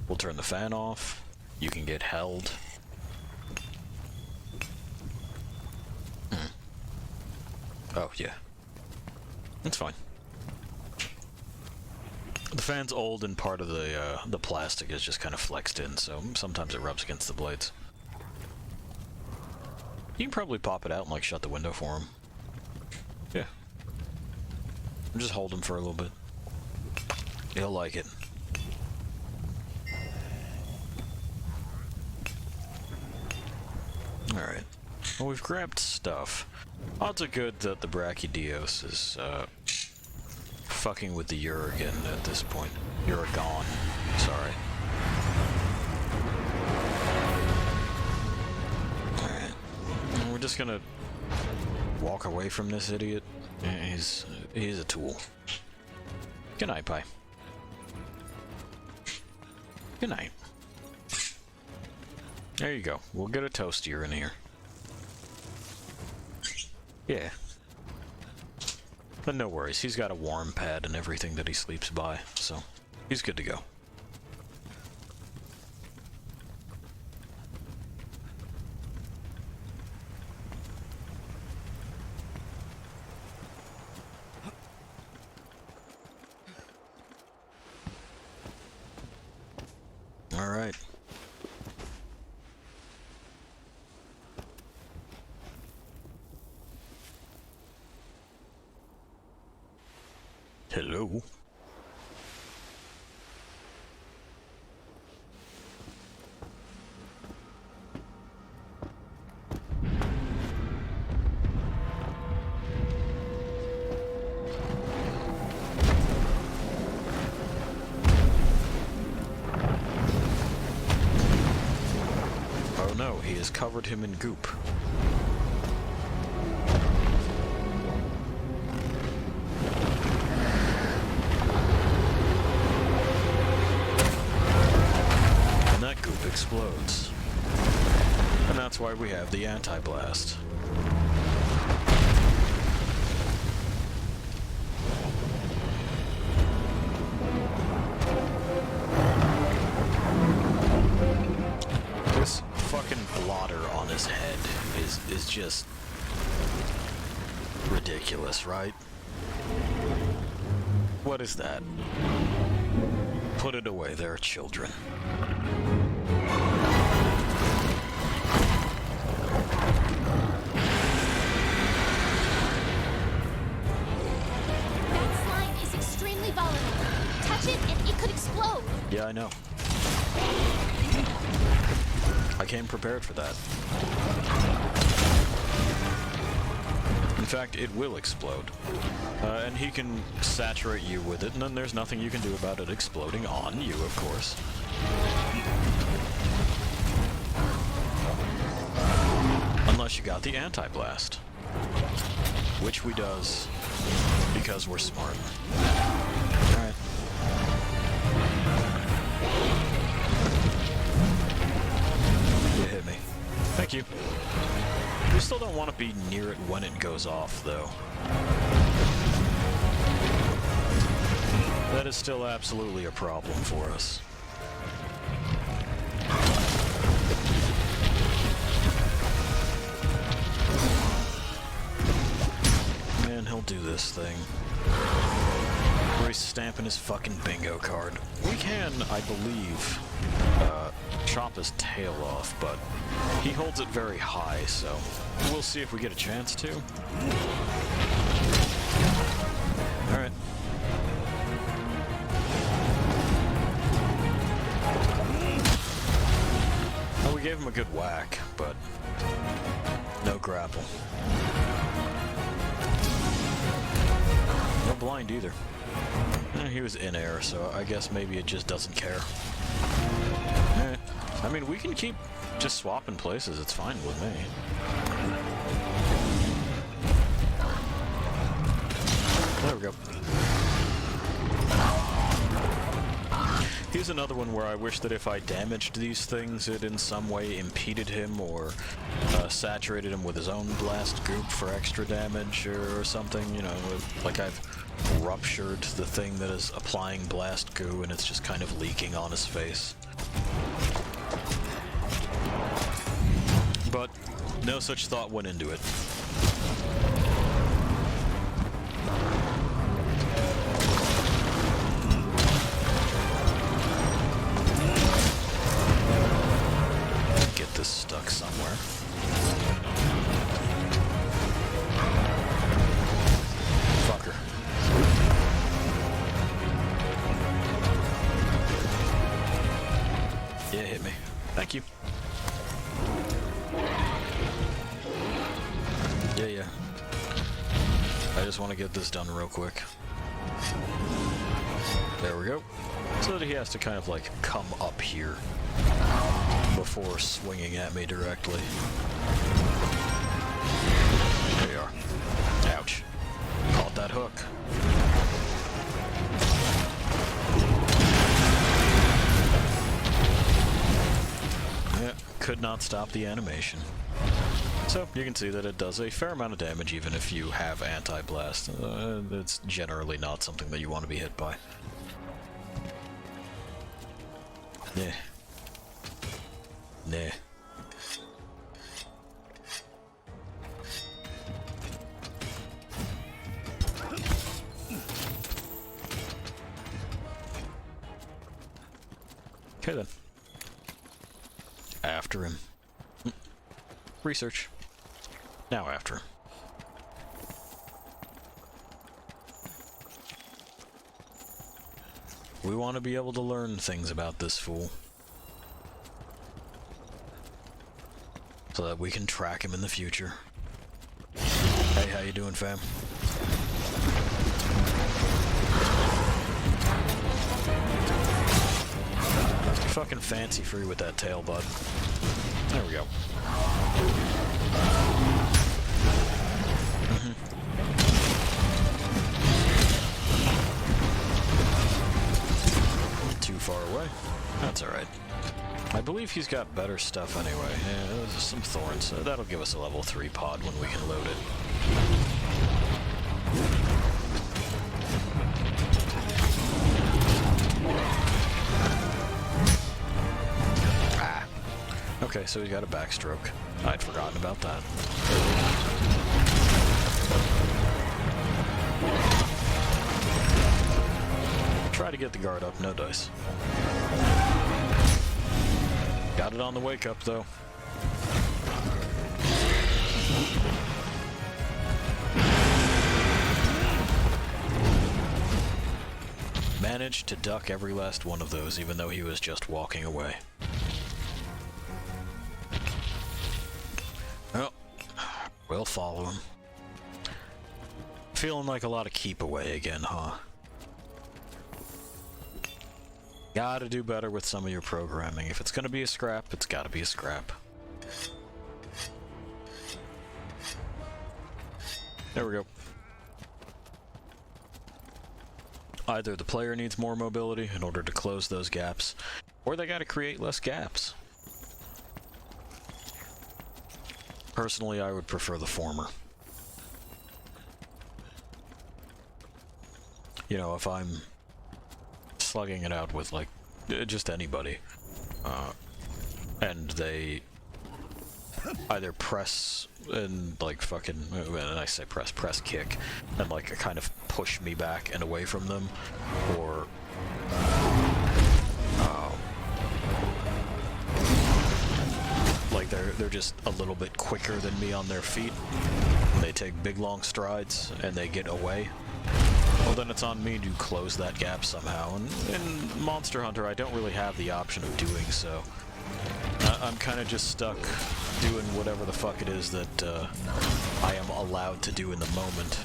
We'll turn the fan off. You can get held. Oh, yeah. That's fine. The fan's old and part of the plastic is just kind of flexed in, so sometimes it rubs against the blades. You can probably pop it out and, like, shut the window for him. Yeah. Just hold him for a little bit. He'll like it. Alright. Well, we've grabbed stuff. Odds are good that the Brachydios is, fucking with the Urigan at this point. Uragon. Sorry. Alright. We're just gonna walk away from this idiot. He's a tool. Good night, Pi. Good night. There you go. We'll get a toastier in here. Yeah. But no worries, he's got a warm pad and everything that he sleeps by, so he's good to go. All right. Hello. has covered him in goop. And that goop explodes. And that's why we have the anti-blast. This fucking blotter on his head is just ridiculous, right? What is that? Put it away, there are children. That slime is extremely volatile. Touch it and it could explode. Yeah, I know. I came prepared for that. In fact, it will explode. And he can saturate you with it, and then there's nothing you can do about it exploding on you, of course. Unless you got the anti-blast. Which we does, because we're smart. Alright. You hit me. Thank you. We still don't want to be near it when it goes off, though. That is still absolutely a problem for us. Man, he'll do this thing. Where he's stamping his fucking bingo card. We can, I believe, chop his tail off, but he holds it very high, so we'll see if we get a chance to. Alright. Well, we gave him a good whack, but no grapple. No blind either. He was in air, so I guess maybe it just doesn't care. Alright. I mean, we can keep just swapping places, it's fine with me. There we go. Here's another one where I wish that if I damaged these things, it in some way impeded him or saturated him with his own blast goop for extra damage or something, you know, like I've ruptured the thing that is applying blast goo and it's just kind of leaking on his face. But no such thought went into it. Get this stuck somewhere. Fucker. Yeah, hit me. Thank you. Yeah. I just want to get this done real quick. There we go. So that he has to kind of like come up here before swinging at me directly. There you are. Ouch. Caught that hook. Yeah, could not stop the animation. So, you can see that it does a fair amount of damage even if you have anti-blast. It's generally not something that you want to be hit by. Nah. Nah. Okay then. After him. Research. Now after him. We want to be able to learn things about this fool. So that we can track him in the future. Hey, how you doing, fam? Fucking fancy free with that tail, bud. There we go. Too far away. That's alright. I believe he's got better stuff anyway. Yeah, there's some thorns. That'll give us a level 3 pod when we can load it. Ah. Okay, so he's got a backstroke. I'd forgotten about that. Try to get the guard up, no dice. Got it on the wake up, though. Managed to duck every last one of those, even though he was just walking away. Well, we'll follow him. Feeling like a lot of keep away again, huh? Gotta do better with some of your programming. If it's gonna be a scrap, it's gotta be a scrap. There we go. Either the player needs more mobility in order to close those gaps, or they gotta create less gaps. Personally, I would prefer the former. You know, if I'm slugging it out with, like, just anybody, and they either press and, like, fucking, when I say press kick, and, like, kind of push me back and away from them, or, like, they're just a little bit quicker than me on their feet, they take big long strides, and they get away. Well, then it's on me to close that gap somehow, and in Monster Hunter I don't really have the option of doing so. I'm kind of just stuck doing whatever the fuck it is that I am allowed to do in the moment.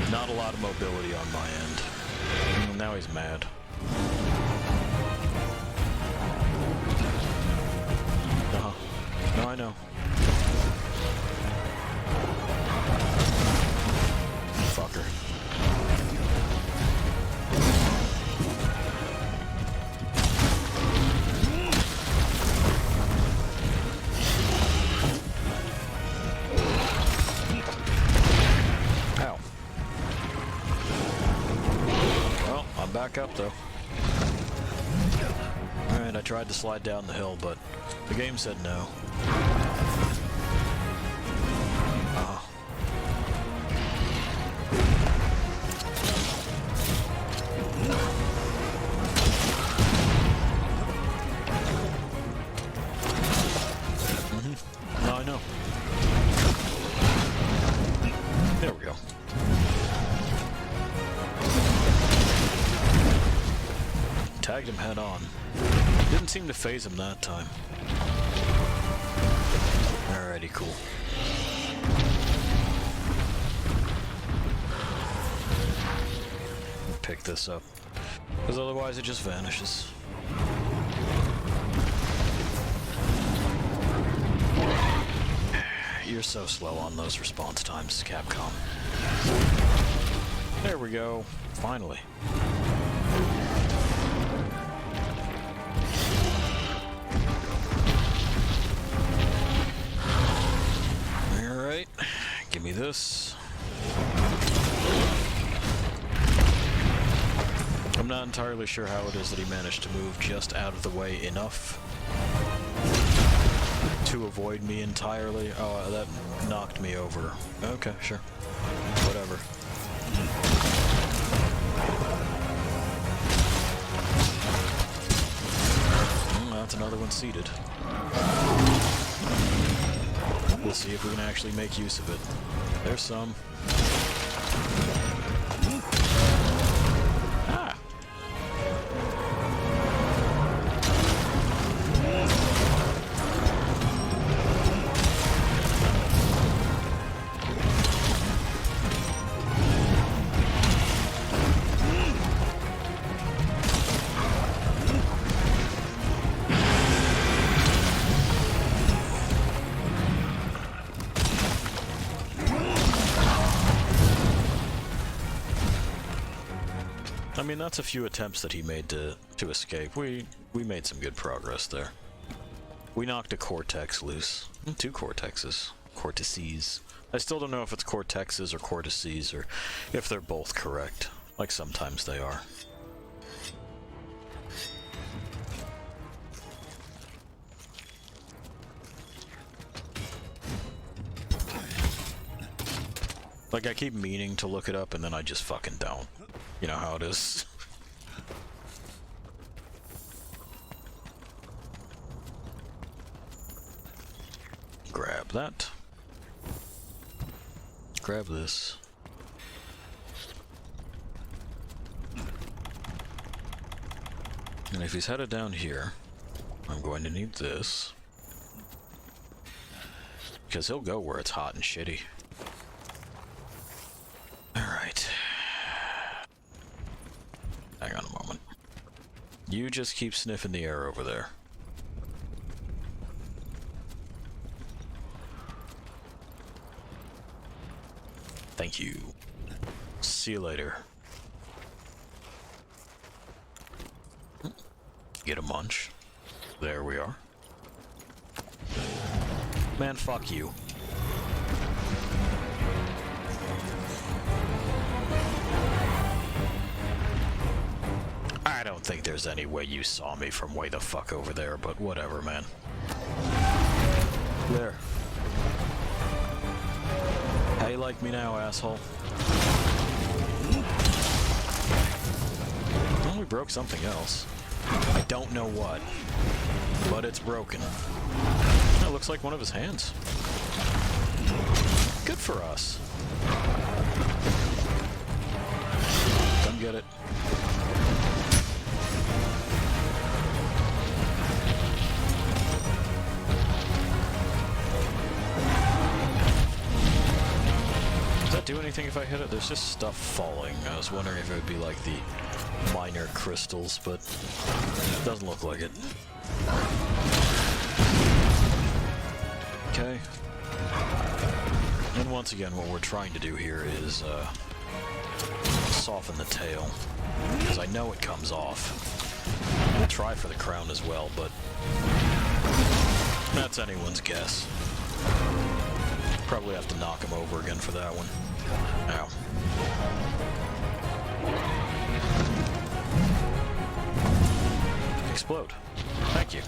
Not a lot of mobility on my end. Now he's mad. No, I know. Fucker. Ow. Well, I'm back up though. Alright, I tried to slide down the hill, but the game said no. There we go. Tagged him head on. Didn't seem to phase him that time. Alrighty, cool. Pick this up, because otherwise it just vanishes. You're so slow on those response times, Capcom. There we go. Finally. Alright. Give me this. I'm not entirely sure how it is that he managed to move just out of the way enough to avoid me entirely. Oh, that knocked me over. Okay, sure. Whatever. That's another one seated. We'll see if we can actually make use of it. There's some. mean, that's a few attempts that he made to escape. We made some good progress there. We knocked a cortex loose. 2 cortexes. Cortices. I still don't know if it's cortexes or cortices, or if they're both correct. Like sometimes they are. Like, I keep meaning to look it up, and then I just fucking don't. You know how it is. Grab that. Grab this. And if he's headed down here, I'm going to need this. Because he'll go where it's hot and shitty. Alright. Hang on a moment. You just keep sniffing the air over there. Thank you. See you later. Get a munch. There we are. Man, fuck you. I don't think there's any way you saw me from way the fuck over there, but whatever, man. There. How you like me now, asshole? Well, we broke something else. I don't know what, but it's broken. That looks like one of his hands. Good for us. Come get it. Does that do anything if I hit it? There's just stuff falling. I was wondering if it would be like the minor crystals, but it doesn't look like it. Okay. And once again, what we're trying to do here is soften the tail, because I know it comes off. We'll try for the crown as well, but that's anyone's guess. Probably have to knock him over again for that one. Ow. Explode. Thank you.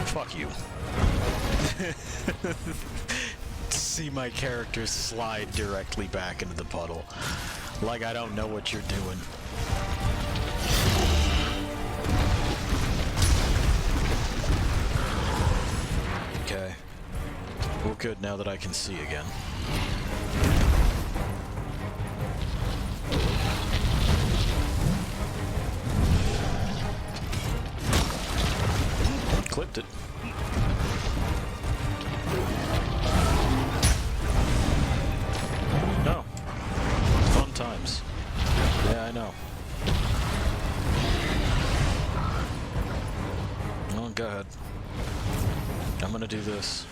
Fuck you. See my character slide directly back into the puddle. Like I don't know what you're doing. Okay. We're good now that I can see again. Clipped it. No. Fun times. Yeah, I know. Oh, go ahead. I'm gonna do this.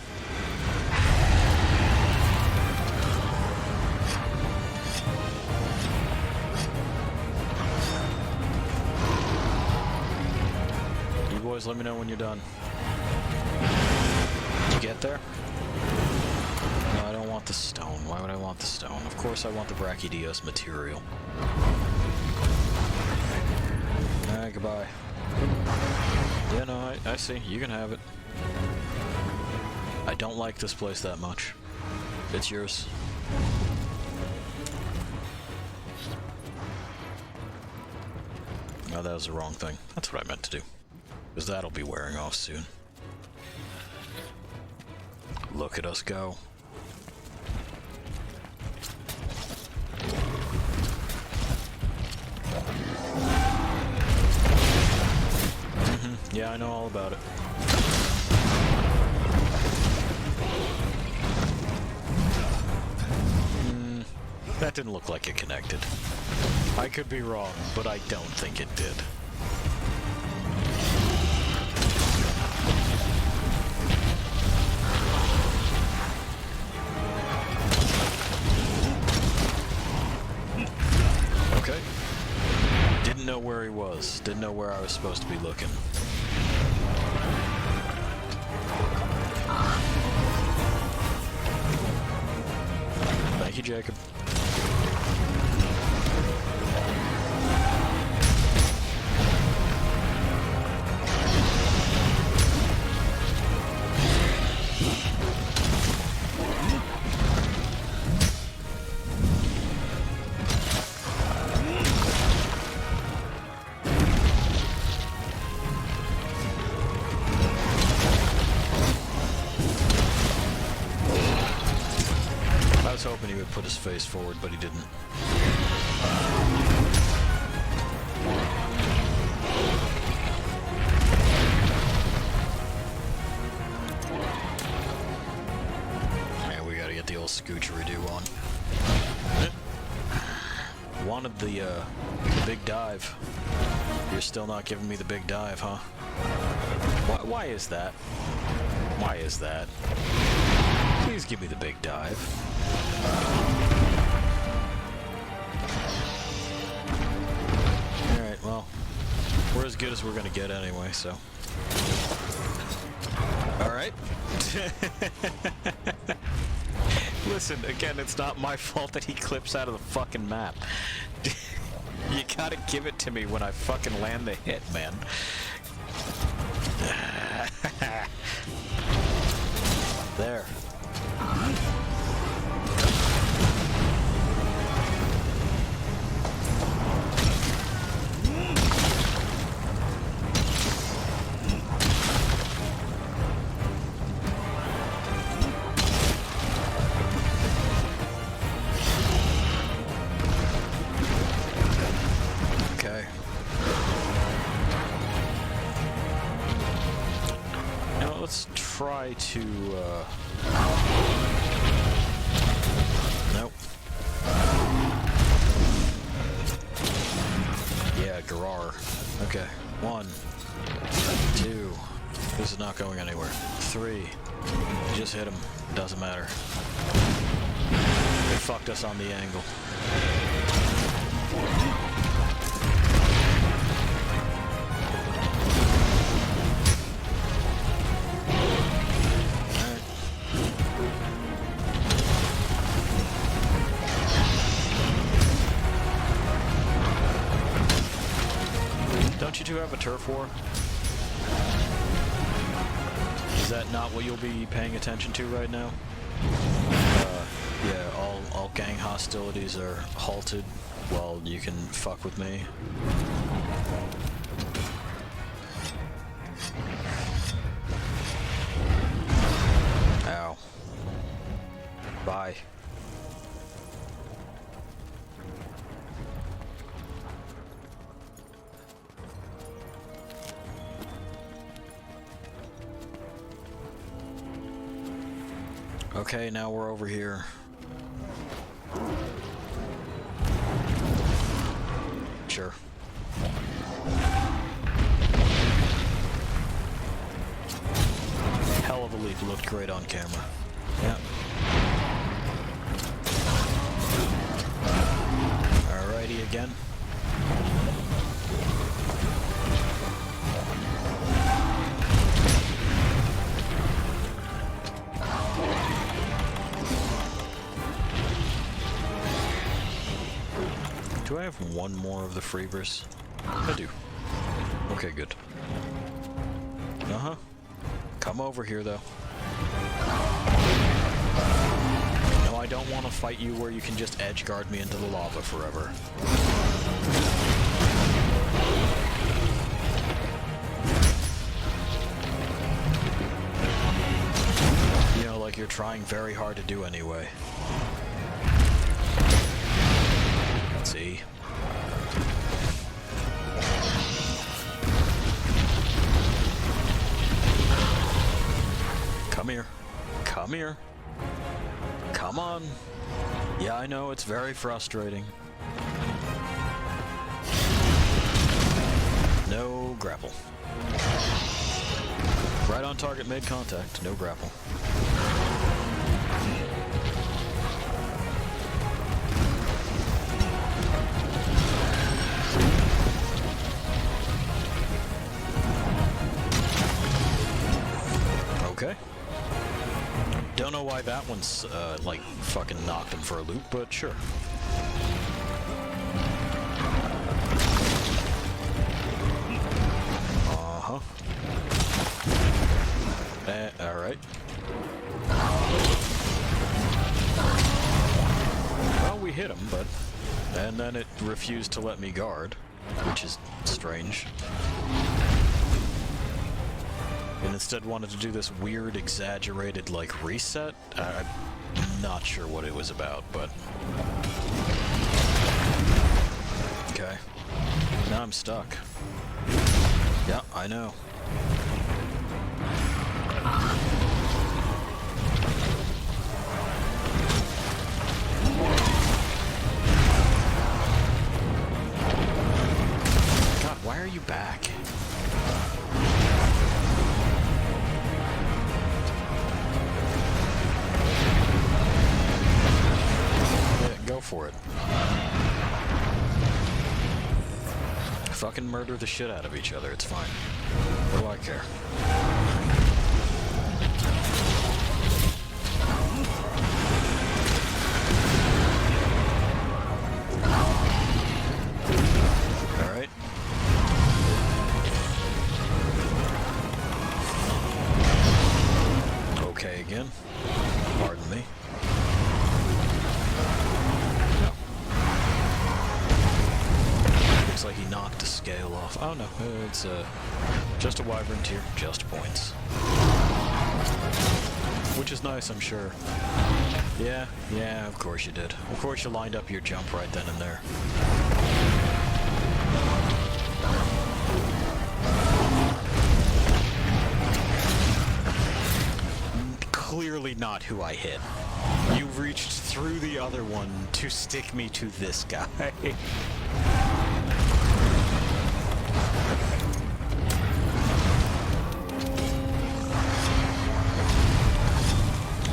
You boys, let me know when you're done. Did you get there? No, I don't want the stone. Why would I want the stone? Of course I want the Brachydios material. Alright, goodbye. Yeah, no, I see. You can have it. I don't like this place that much. It's yours. No, that was the wrong thing. That's what I meant to do. Because that'll be wearing off soon. Look at us go. Yeah, I know all about it. That didn't look like it connected. I could be wrong, but I don't think it did. Didn't know where he was. Didn't know where I was supposed to be looking. Thank you, Jacob. I was hoping he would put his face forward, but he didn't. Yeah, we gotta get the old scoocheroo on. Wanted the big dive. You're still not giving me the big dive, huh? Why is that? Why is that? Please give me the big dive. Alright, well, we're as good as we're gonna get anyway, so. Alright. Listen, again, it's not my fault that he clips out of the fucking map. You gotta give it to me when I fucking land the hit, man. There. Okay. Now let's try to, nope. Yeah, Garar. Okay. 1, 2. This is not going anywhere. 3. Just hit him. Doesn't matter. They fucked us on the angle. Don't you two have a turf war? Is that not what you'll be paying attention to right now? Yeah, all gang hostilities are halted while you can fuck with me. Ow. Bye. Okay, now we're over here. Sure. Hell of a leap, looked great on camera. Yeah. Alrighty again. Do I have one more of the Freebers? I do. Okay, good. Uh-huh. Come over here, though. No, I don't want to fight you where you can just edge guard me into the lava forever. You know, like you're trying very hard to do anyway. See? Come here. Come here. Come on. Yeah, I know, it's very frustrating. No grapple. Right on target, made contact. No grapple. why that one's, like, fucking knocked him for a loop, but sure. Uh-huh. Alright. Well, we hit him, but... And then it refused to let me guard, which is strange. And instead wanted to do this weird, exaggerated, like, reset? I'm not sure what it was about, but... Okay. Now I'm stuck. Yeah, I know. God, why are you back? Go for it. Fucking murder the shit out of each other, it's fine. What do I care? Alright. Okay again. Pardon me. Looks like he knocked the scale off. Oh no, it's just a wyvern tier, just points. Which is nice, I'm sure. Yeah, of course you did. Of course you lined up your jump right then and there. Clearly not who I hit. You reached through the other one to stick me to this guy.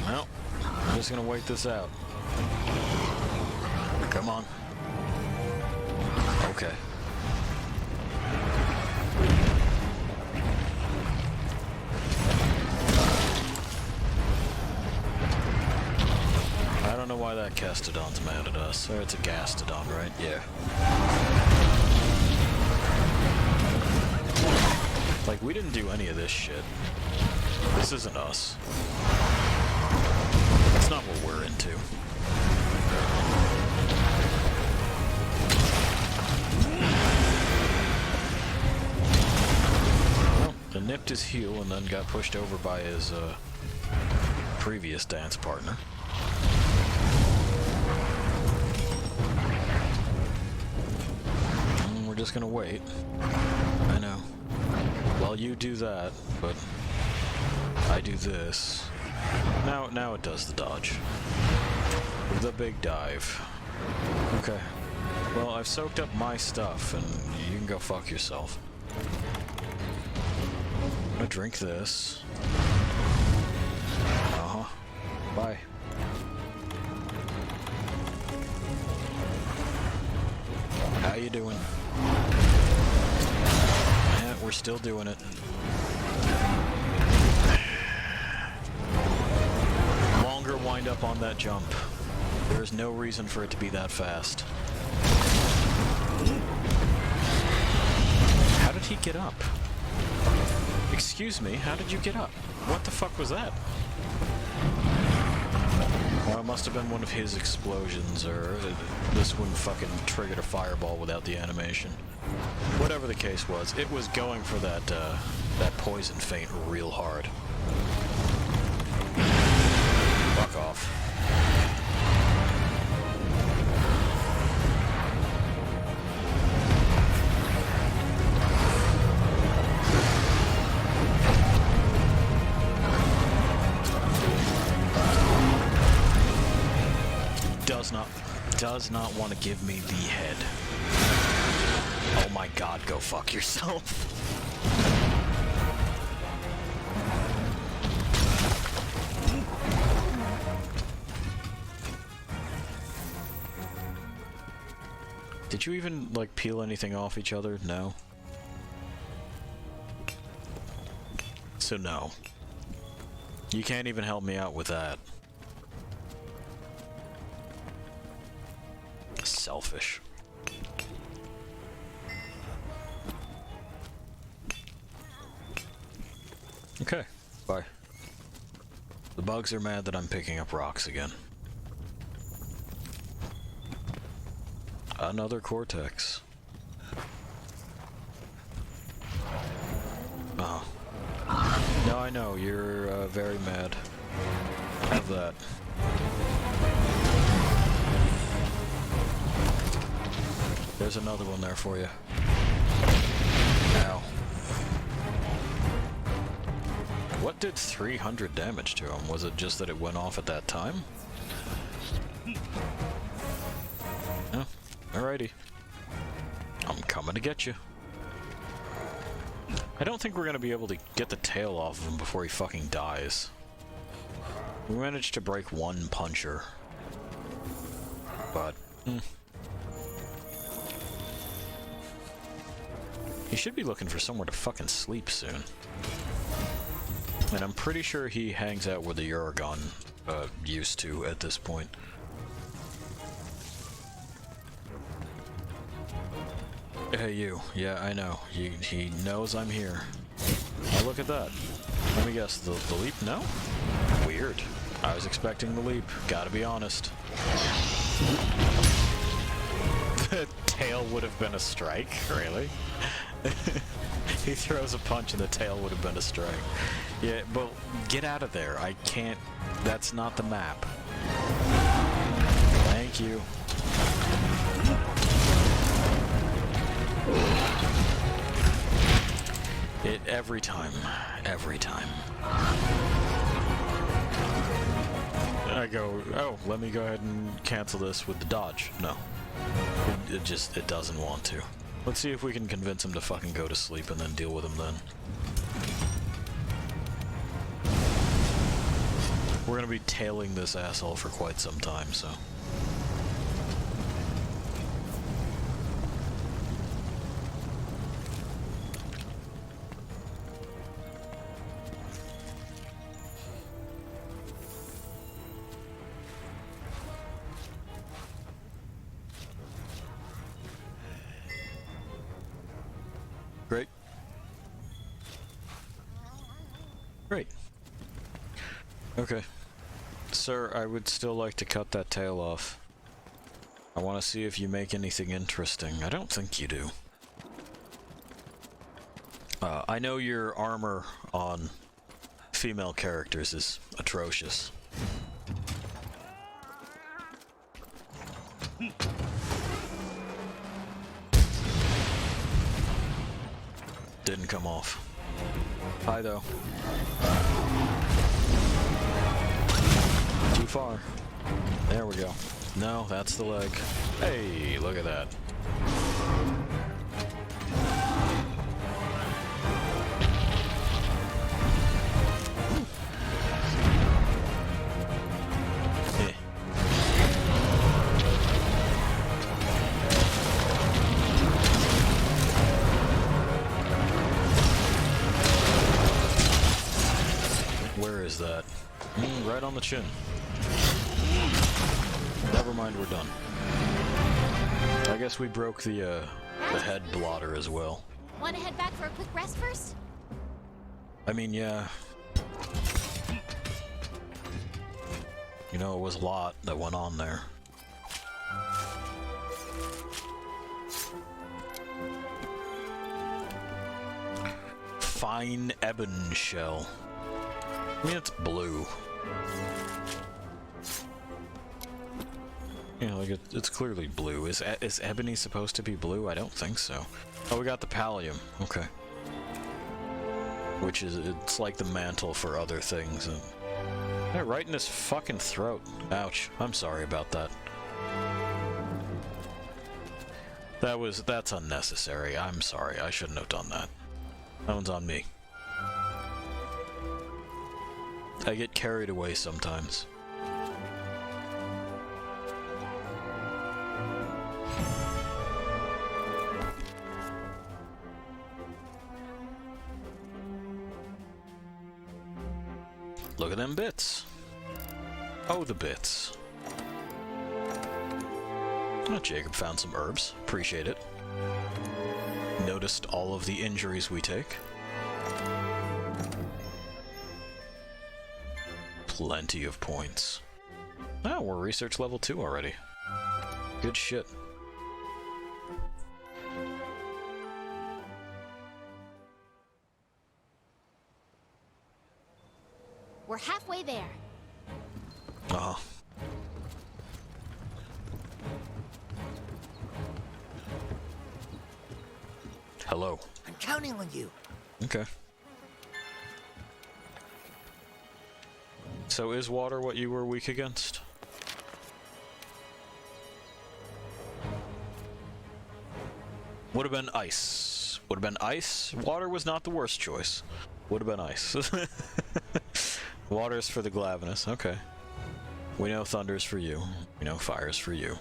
Well, I'm just gonna wait this out. Come on. Okay. I don't know why that Castodon's mad at us. Or it's a Gastodon, right? Yeah. Like, we didn't do any of this shit. This isn't us. That's not what we're into. Well, he nipped his heel and then got pushed over by his, previous dance partner. We're just gonna wait. I know. Well, you do that, but I do this. Now it does the dodge. The big dive. Okay. Well, I've soaked up my stuff, and you can go fuck yourself. I'm gonna drink this. Uh-huh. Bye. How you doing? Yeah, we're still doing it. Longer wind up on that jump. There is no reason for it to be that fast. How did he get up? Excuse me, how did you get up? What the fuck was that? Well, it must have been one of his explosions, or this one fucking triggered a fireball without the animation. Whatever the case was, it was going for that, that poison feint real hard. Fuck off. Does not want to give me the head. Oh my god, go fuck yourself. Did you even, like, peel anything off each other? No. So no. You can't even help me out with that. shellfish. Okay, bye. The bugs are mad that I'm picking up rocks again. Another cortex. Oh. No, I know, you're very mad. Have that. There's another one there for you. Ow. What did 300 damage to him? Was it just that it went off at that time? Oh, alrighty. I'm coming to get you. I don't think we're gonna be able to get the tail off of him before he fucking dies. We managed to break one puncher. But, he should be looking for somewhere to fucking sleep soon. And I'm pretty sure he hangs out where the Uragon used to at this point. Hey you, yeah I know, he knows I'm here. Oh, look at that. Let me guess, the leap? No? Weird. I was expecting the leap, gotta be honest. The tail would have been a strike, really? He throws a punch and the tail would have been a strike. Yeah, but get out of there. I can't... That's not the map. Thank you. Every time. Every time. I go, oh, let me go ahead and cancel this with the dodge. No. It doesn't want to. Let's see if we can convince him to fucking go to sleep and then deal with him then. We're gonna be tailing this asshole for quite some time, so... Great. Great. Okay. Sir, I would still like to cut that tail off. I want to see if you make anything interesting. I don't think you do. I know your armor on female characters is atrocious. Didn't come off. Hi, though. Too far. There we go. No, that's the leg. Hey, look at that. Where is that? Right on the chin. Never mind, we're done. I guess we broke the head blotter as well. Want to head back for a quick rest first? I mean, yeah. You know, it was a lot that went on there. Fine ebon shell. I mean, it's blue. Yeah, like it's clearly blue. Is ebony supposed to be blue? I don't think so. Oh, we got the pallium. Okay. Which is, it's like the mantle for other things. Yeah, right in his fucking throat. Ouch. I'm sorry about that. That's unnecessary. I'm sorry. I shouldn't have done that. That one's on me. I get carried away sometimes. Look at them bits. Oh, the bits. Oh, Jacob found some herbs. Appreciate it. Noticed all of the injuries we take. Plenty of points. Oh, we're research level 2 already. Good shit. We're halfway there. Uh-huh. Hello. I'm counting on you. Okay. So is water what you were weak against? Would have been ice. Would have been ice. Water was not the worst choice. Would have been ice. Water's for the Glavenus. Okay. We know thunder's for you. We know fire's for you.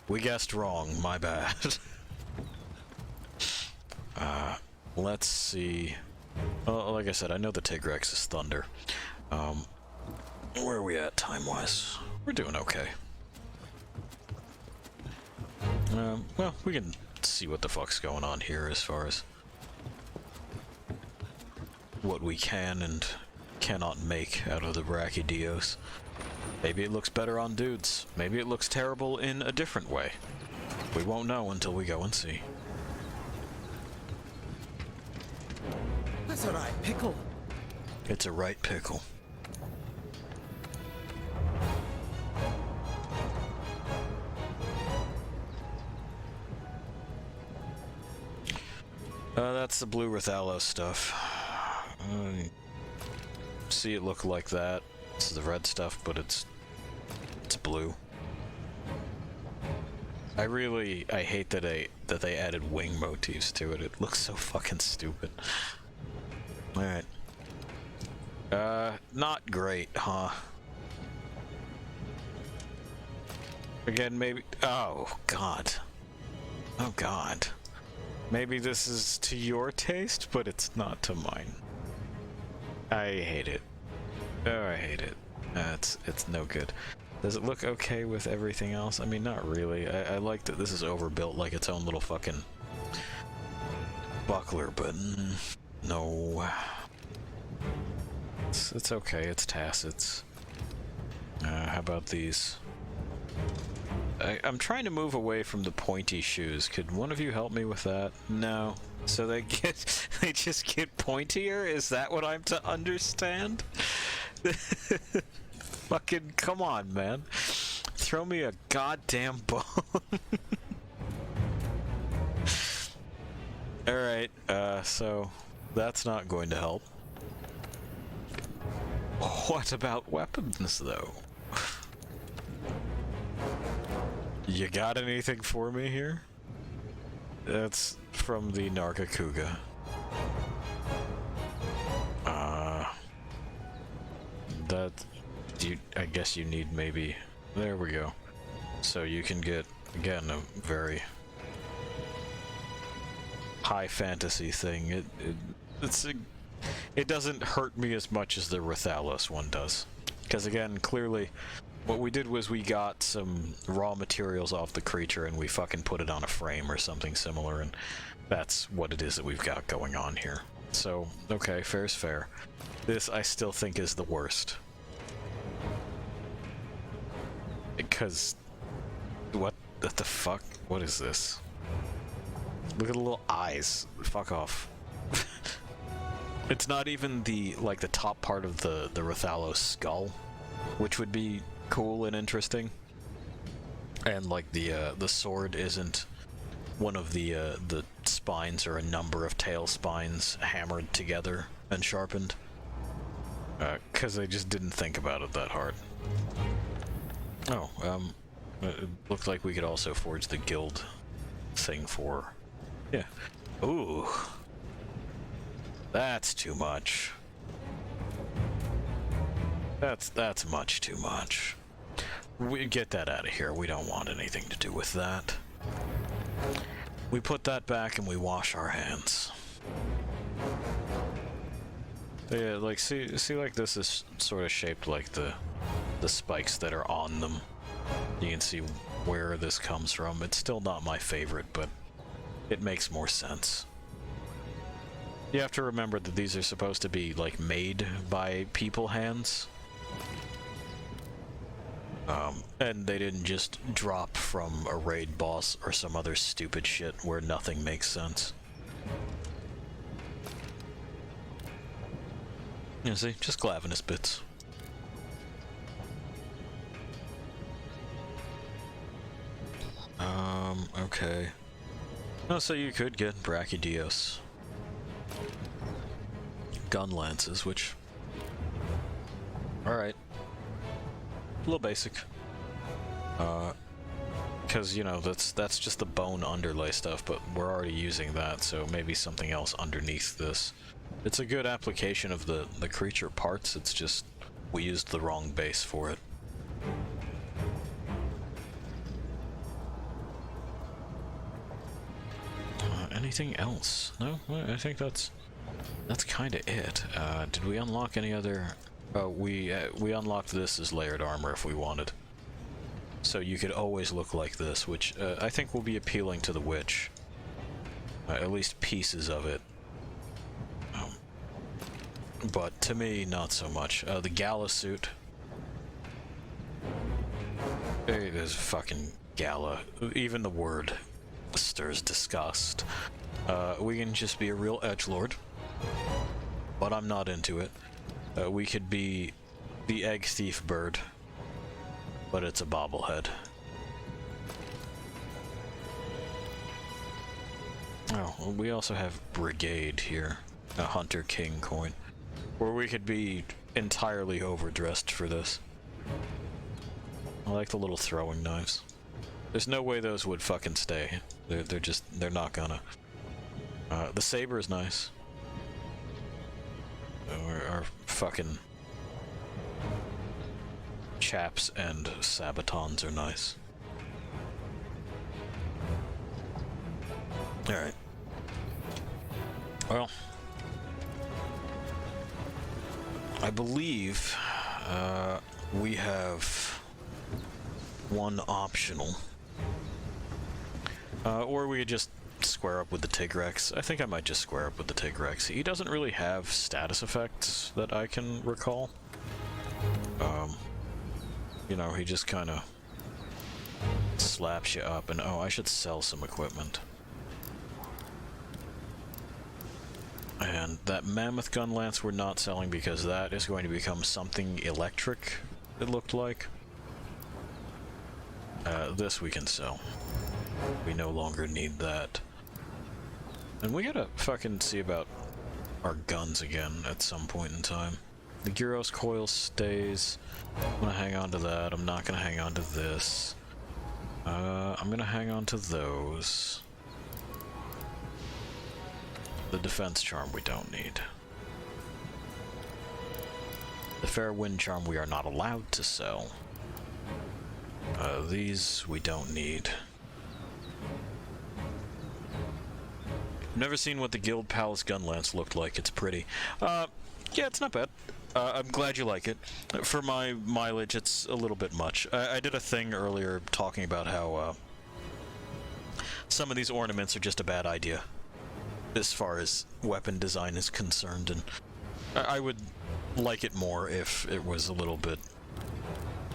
We guessed wrong. My bad. Let's see. Well, like I said, I know the Tigrex is thunder. Where are we at time-wise? We're doing okay. Well, we can see what the fuck's going on here as far as what we can and cannot make out of the Brachydios. Maybe it looks better on dudes. Maybe it looks terrible in a different way. We won't know until we go and see. That's a right pickle. It's a right pickle. That's the blue Rathalos stuff. See it look like that. This is the red stuff, but it's blue. I hate that they added wing motifs to it. It looks so fucking stupid. Alright. Not great, huh? Again, maybe... Oh, God. Oh, God. Maybe this is to your taste, but it's not to mine. I hate it. Oh, I hate it. It's no good. Does it look okay with everything else? I mean, not really. I like that this is overbuilt like its own little fucking buckler, but no. It's okay. It's tacits. How about these? I'm trying to move away from the pointy shoes. Could one of you help me with that? No. So they just get pointier? Is that what I'm to understand? Fucking come on, man. Throw me a goddamn bone. Alright, so that's not going to help. What about weapons, though? You got anything for me here? That's from the Nargacuga. I guess you need maybe... There we go. So you can get, again, a very high fantasy thing. It doesn't hurt me as much as the Rathalos one does. Because again, clearly, what we did was we got some raw materials off the creature and we fucking put it on a frame or something similar, and that's what it is that we've got going on here. So, okay, fair's fair. This I still think is the worst. Because... What the fuck? What is this? Look at the little eyes. Fuck off. It's not even the, like, the top part of the Rathalos skull, which would be cool and interesting. And, like, the sword isn't one of the spines or a number of tail spines hammered together and sharpened. 'Cause they just didn't think about it that hard. Oh, it looked like we could also forge the guild thing for... Yeah. Ooh. That's too much. That's much too much. We get that out of here. We don't want anything to do with that. We put that back and we wash our hands. Yeah, like see like this is sort of shaped like the the spikes that are on them. You can see where this comes from. It's still not my favorite, but it makes more sense. You have to remember that these are supposed to be, like, made by people hands. And they didn't just drop from a raid boss or some other stupid shit where nothing makes sense. You see, just glavinus bits. Okay. Oh, so you could get Brachydios. Gun lances, which... Alright. A little basic. Because, you know, that's just the bone underlay stuff, but we're already using that, so maybe something else underneath this. It's a good application of the creature parts, it's just we used the wrong base for it. Anything else? No? Well, I think that's kind of it. Did we unlock any other... Oh, we unlocked this as layered armor if we wanted. So you could always look like this, which I think will be appealing to the witch. At least pieces of it. But to me, not so much. The gala suit. Hey, there's fucking gala. Even the word stirs disgust. We can just be a real edgelord. But I'm not into it. We could be the egg thief bird. But it's a bobblehead. Oh, we also have brigade here. A hunter king coin. Or we could be entirely overdressed for this. I like the little throwing knives. There's no way those would fucking stay. They're not gonna. The saber is nice. Our fucking chaps and sabatons are nice. Alright. Well, I believe we have one optional. Or we could just square up with the Tigrex. I think I might just square up with the Tigrex. He doesn't really have status effects that I can recall. You know, he just kind of slaps you up, and oh, I should sell some equipment. And that mammoth gun lance we're not selling because that is going to become something electric, it looked like. This we can sell. We no longer need that. And we gotta fucking see about our guns again at some point in time. The Gyros coil stays. I'm gonna hang on to that. I'm not gonna hang on to this. I'm gonna hang on to those. The defense charm we don't need. The fair wind charm we are not allowed to sell. These we don't need. Never seen what the Guild Palace gun lance looked like. It's pretty. Yeah, it's not bad. I'm glad you like it. For my mileage, it's a little bit much. I did a thing earlier talking about how some of these ornaments are just a bad idea as far as weapon design is concerned, and I would like it more if it was a little bit,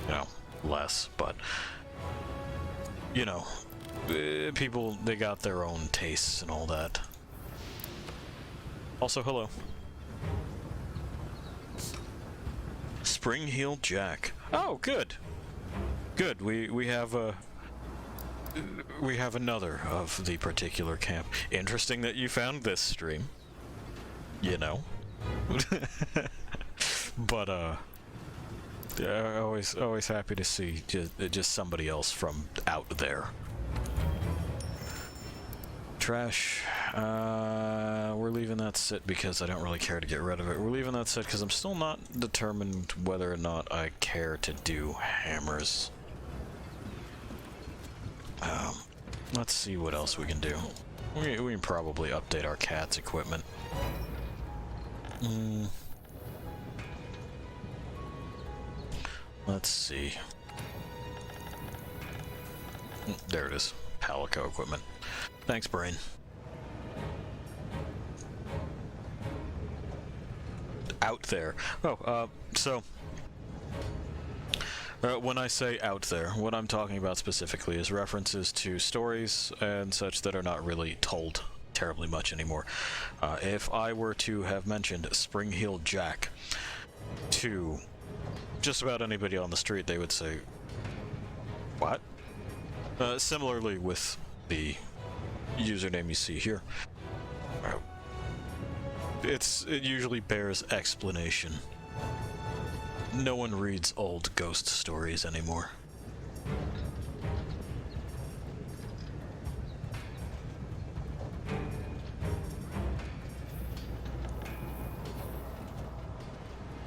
you know, less, but, you know, people, they got their own tastes and all that. Also, hello. Spring Heel Jack. Oh, good. Good. We have another of the particular camp. Interesting that you found this stream. You know. But yeah, always happy to see just somebody else from out there. Trash. We're leaving that sit because I don't really care to get rid of it. We're leaving that sit because I'm still not determined whether or not I care to do hammers. Let's see what else we can do. We can probably update our cat's equipment. Let's see. There it is. Palico equipment. Thanks, brain. Out there. Oh, so... when I say out there, what I'm talking about specifically is references to stories and such that are not really told terribly much anymore. If I were to have mentioned Spring-Heeled Jack to just about anybody on the street, they would say, "What?" Similarly with the username you see here. It usually bears explanation. No one reads old ghost stories anymore.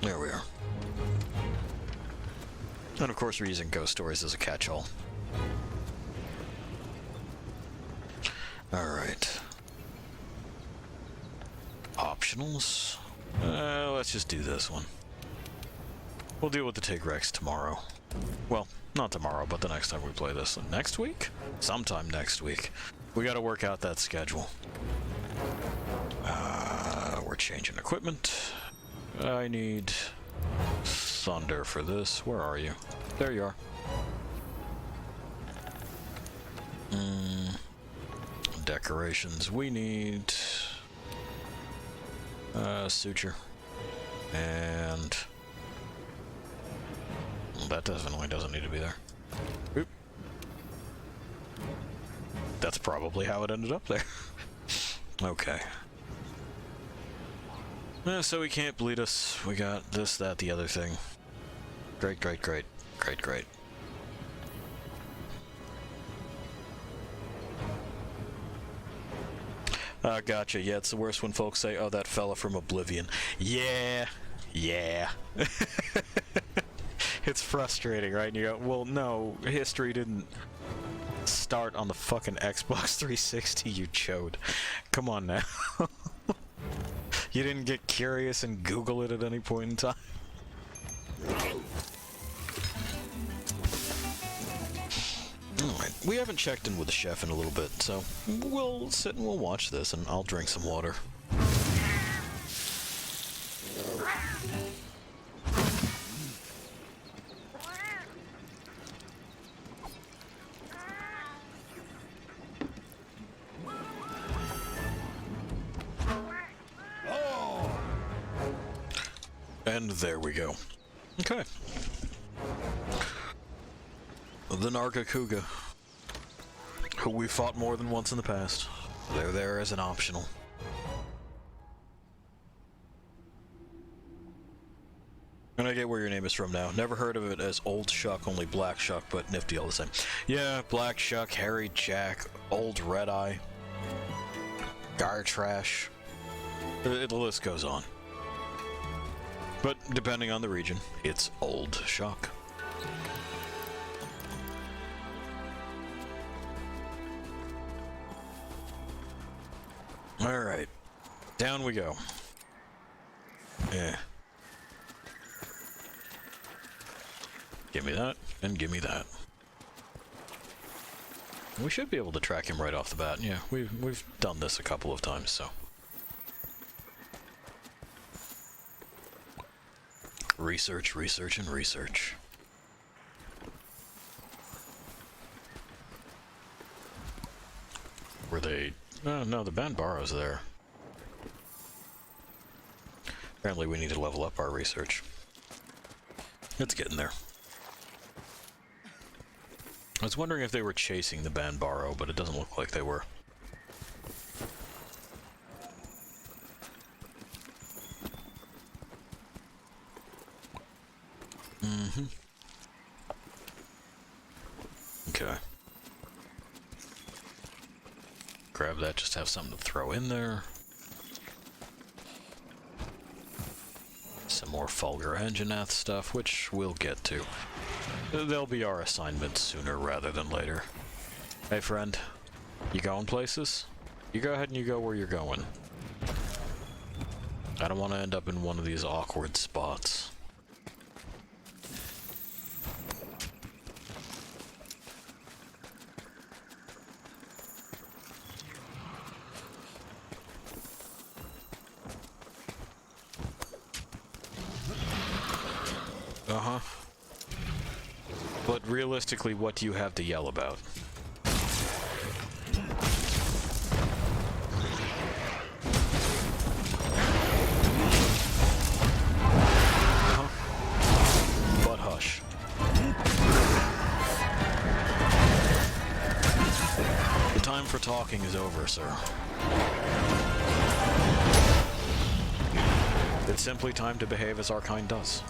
There we are. And of course we're using ghost stories as a catch-all. Alright. Optionals? Let's just do this one. We'll deal with the Tigrex tomorrow. Well, not tomorrow, but the next time we play this. Next week? Sometime next week. We gotta work out that schedule. We're changing equipment. I need thunder for this. Where are you? There you are. Decorations. We need suture. And that definitely doesn't need to be there. Oop. That's probably how it ended up there. Okay. So he can't bleed us. We got this, that, the other thing. Great, great, great. Great, great. Gotcha. Yeah, it's the worst when folks say, "Oh, that fella from Oblivion." Yeah. Yeah. It's frustrating, right? And you go, well, no, history didn't start on the fucking Xbox 360, you chode. Come on now. You didn't get curious and Google it at any point in time? Alright, we haven't checked in with the chef in a little bit, so we'll sit and we'll watch this, and I'll drink some water. And there we go. Okay. The Nargacuga, who we fought more than once in the past. They're there as an optional. And I get where your name is from now. Never heard of it as Old Shuck, only Black Shuck, but nifty all the same. Yeah, Black Shuck, Harry Jack, Old Red Eye, Gar Trash. The list goes on. But depending on the region, it's Old Shuck. Alright. Down we go. Yeah. Give me that, and give me that. We should be able to track him right off the bat. Yeah, we've done this a couple of times, so. Research, research, and research. Were they... no, the Banbara's there. Apparently we need to level up our research. It's getting there. I was wondering if they were chasing the Banbaro, but it doesn't look like they were. Okay. Grab that, just have something to throw in there. Some more Fulgur Engineath stuff, which we'll get to. They'll be our assignments sooner rather than later. Hey friend, you going places? You go ahead and you go where you're going. I don't want to end up in one of these awkward spots. But realistically, what do you have to yell about? But hush. The time for talking is over, sir. It's simply time to behave as our kind does.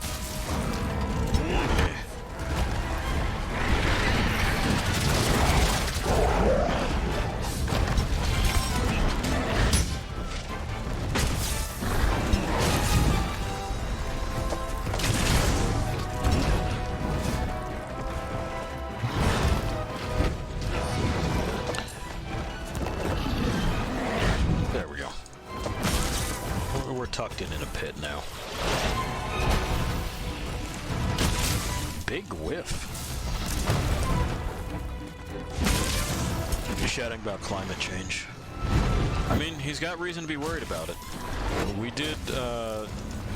There we go. We're tucked in a pit now. Big whiff. He's shouting about climate change. I mean, he's got reason to be worried about it. We did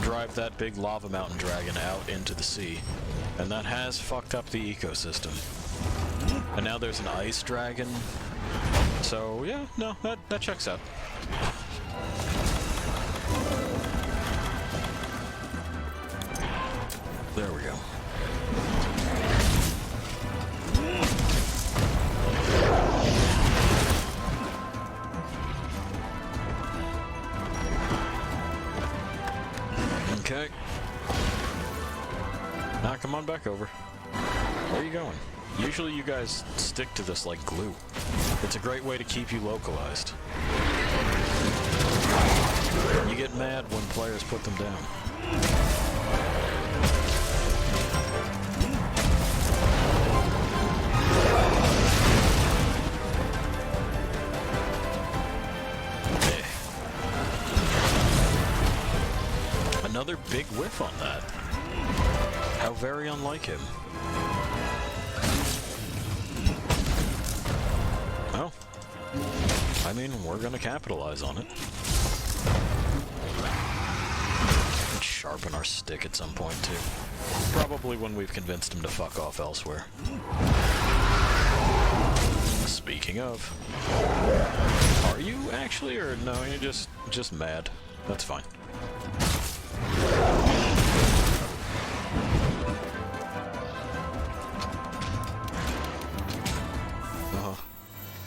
drive that big lava mountain dragon out into the sea, and that has fucked up the ecosystem. And now there's an ice dragon. So yeah, no, that checks out. There we go. Okay. Now come on back over. Where are you going? Usually you guys stick to this like glue. It's a great way to keep you localized. You get mad when players put them down. Another big whiff on that. How very unlike him. Well, I mean, we're gonna capitalize on it. And sharpen our stick at some point, too. Probably when we've convinced him to fuck off elsewhere. Speaking of. Are you actually, or no, you're just mad? That's fine.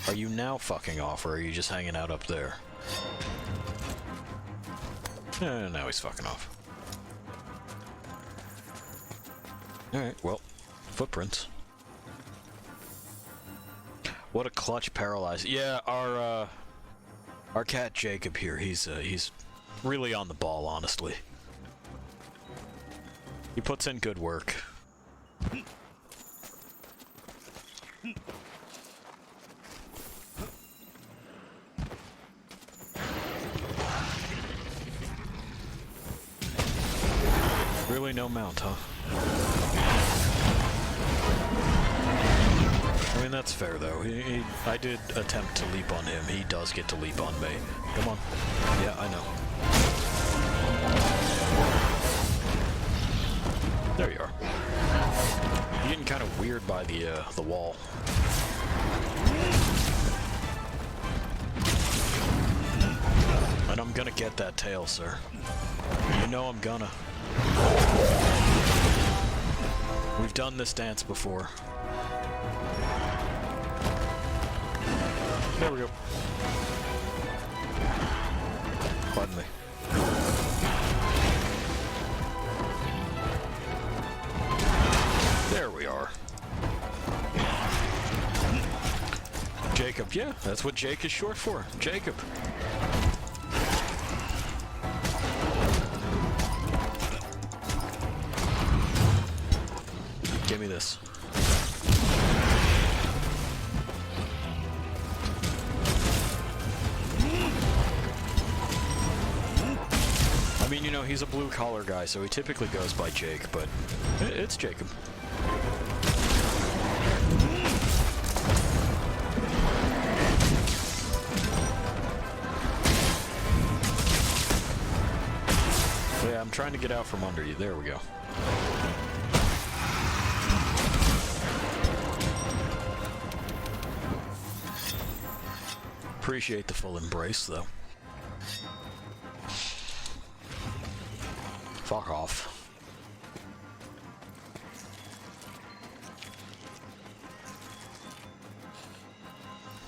Are you now fucking off, or are you just hanging out up there? Now he's fucking off. Alright, well, footprints. What a clutch paralyze. Yeah, our cat Jacob here, he's really on the ball, honestly. He puts in good work. Really no mount, huh? I mean, that's fair, though. I did attempt to leap on him. He does get to leap on me. Come on. Yeah, I know. There you are. You're getting kind of weird by the wall. And I'm gonna get that tail, sir. You know I'm gonna. We've done this dance before. There we go. Pardon me. There we are. Jacob, yeah, that's what Jake is short for. Jacob. Give me this. I mean, you know, he's a blue-collar guy, so he typically goes by Jake, but it's Jacob. Yeah, I'm trying to get out from under you. There we go. appreciate the full embrace, though. Fuck off.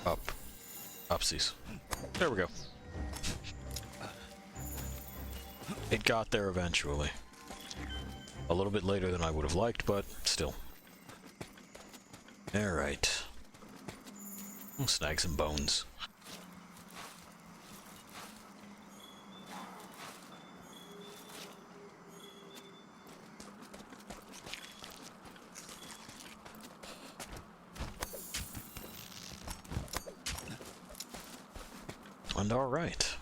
Up. Upsies. There we go. It got there eventually. A little bit later than I would have liked, but still. Alright. Snag some bones. And alright.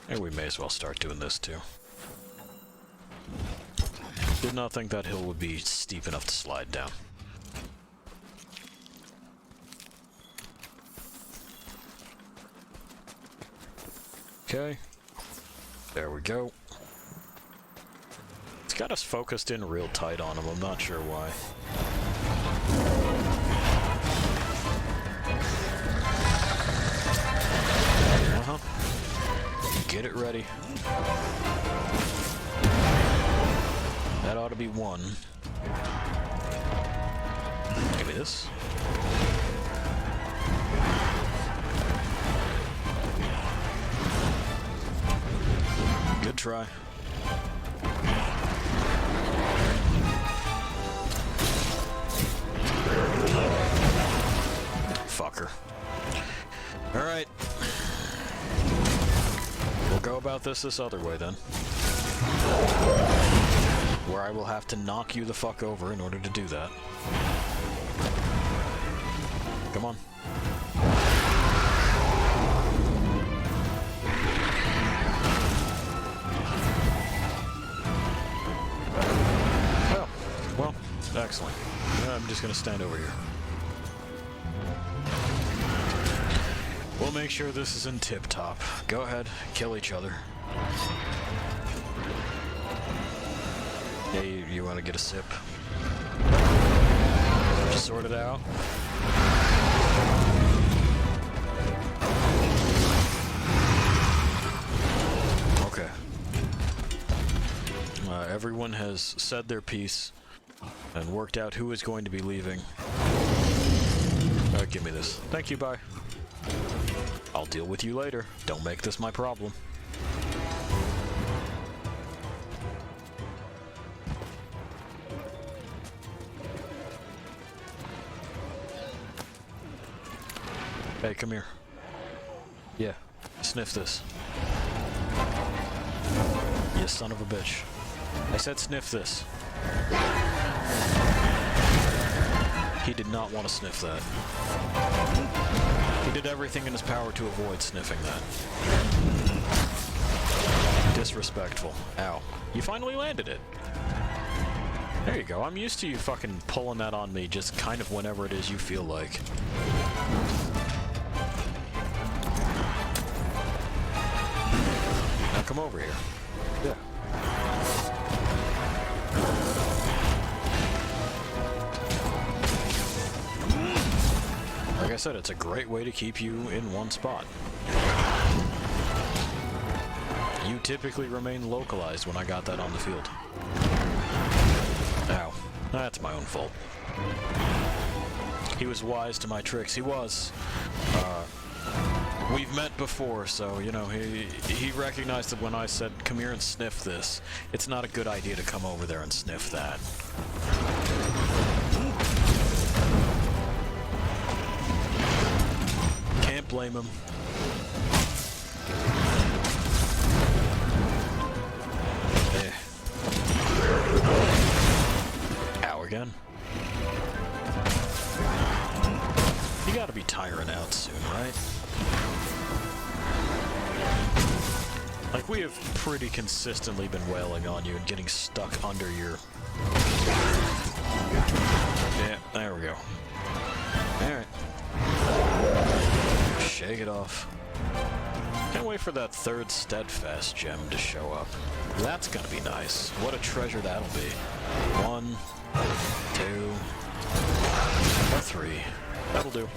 And we may as well start doing this too. Did not think that hill would be steep enough to slide down. Okay. There we go. It's got us focused in real tight on him, I'm not sure why. Get it ready. That ought to be one. Give me this. Good try. Fucker. Alright. We'll go about this other way then. Where I will have to knock you the fuck over in order to do that. Come on. Well, excellent. I'm just gonna stand over here. We'll make sure this is in tip-top. Go ahead, kill each other. Yeah, you want to get a sip? Just sort it out. Okay. Everyone has said their piece and worked out who is going to be leaving. Give me this. Thank you, bye. I'll deal with you later. Don't make this my problem. Hey, come here. Yeah, sniff this. You son of a bitch. I said sniff this. He did not want to sniff that. He did everything in his power to avoid sniffing that. Disrespectful. Ow. You finally landed it. There you go. I'm used to you fucking pulling that on me just kind of whenever it is you feel like. Now come over here. Yeah. Like I said, it's a great way to keep you in one spot. You typically remain localized when I got that on the field. Ow. That's my own fault. He was wise to my tricks. He was. We've met before, so, you know, he recognized that when I said, come here and sniff this, it's not a good idea to come over there and sniff that. Can't blame him. Ow again. You gotta be tiring out soon, right? Like, we have pretty consistently been wailing on you and getting stuck under your... Yeah, there we go. Alright. Shake it off. Can't wait for that third steadfast gem to show up. That's gonna be nice. What a treasure that'll be. 1, 2, or 3. That'll do.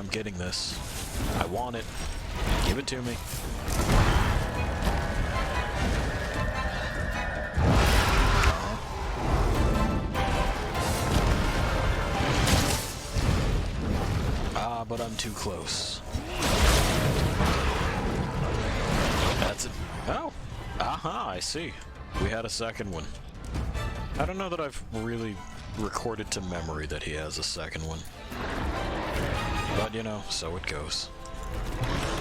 I'm getting this. I want it. Give it to me. Ah, but I'm too close. That's it. Oh! Aha, I see. We had a second one. I don't know that I've really recorded to memory that he has a second one. But, you know, so it goes.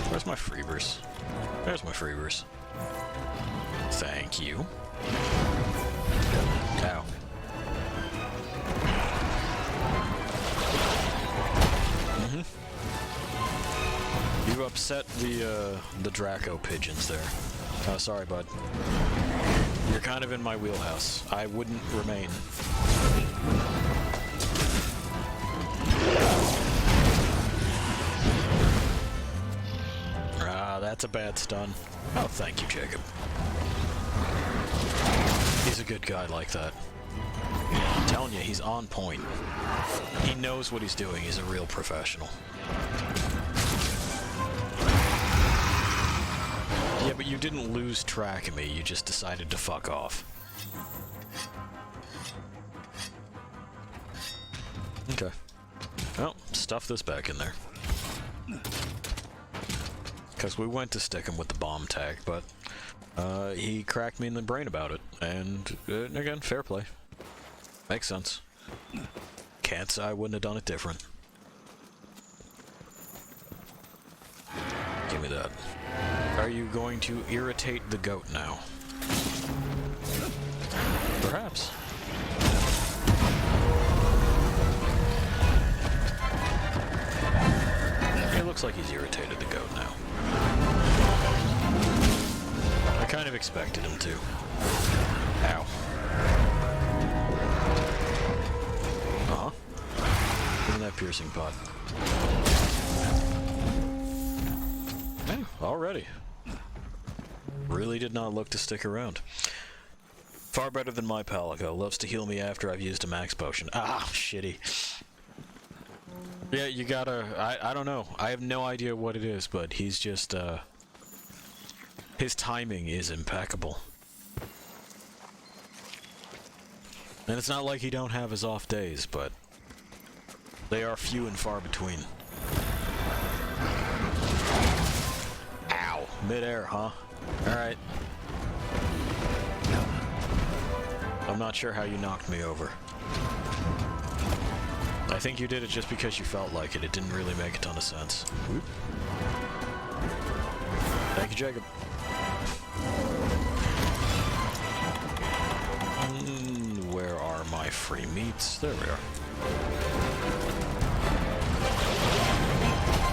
Where's my freebers? There's my freebers. Thank you. Ow. You upset the Draco pigeons there. Oh, sorry, bud. You're kind of in my wheelhouse. I wouldn't remain. Ah, that's a bad stun. Oh, thank you, Jacob. He's a good guy like that. I'm telling you, he's on point. He knows what he's doing. He's a real professional. Yeah, but you didn't lose track of me. You just decided to fuck off. Okay. Well, stuff this back in there. Because we went to stick him with the bomb tag, but he cracked me in the brain about it. And, again, fair play. Makes sense. Can't say I wouldn't have done it different. Give me that. Are you going to irritate the goat now? Perhaps. It looks like he's irritated the goat now. I kind of expected him to. Ow. Uh-huh. Give me that piercing pot. Hey, already. Really did not look to stick around. Far better than my Palico. Loves to heal me after I've used a max potion. Ah, shitty. Yeah, you gotta... I don't know. I have no idea what it is, but he's just, his timing is impeccable. And it's not like he don't have his off days, but they are few and far between. Ow. Mid-air, huh? Alright. I'm not sure how you knocked me over. I think you did it just because you felt like it. It didn't really make a ton of sense. Whoop. Thank you, Jacob. Where are my free meats? There we are.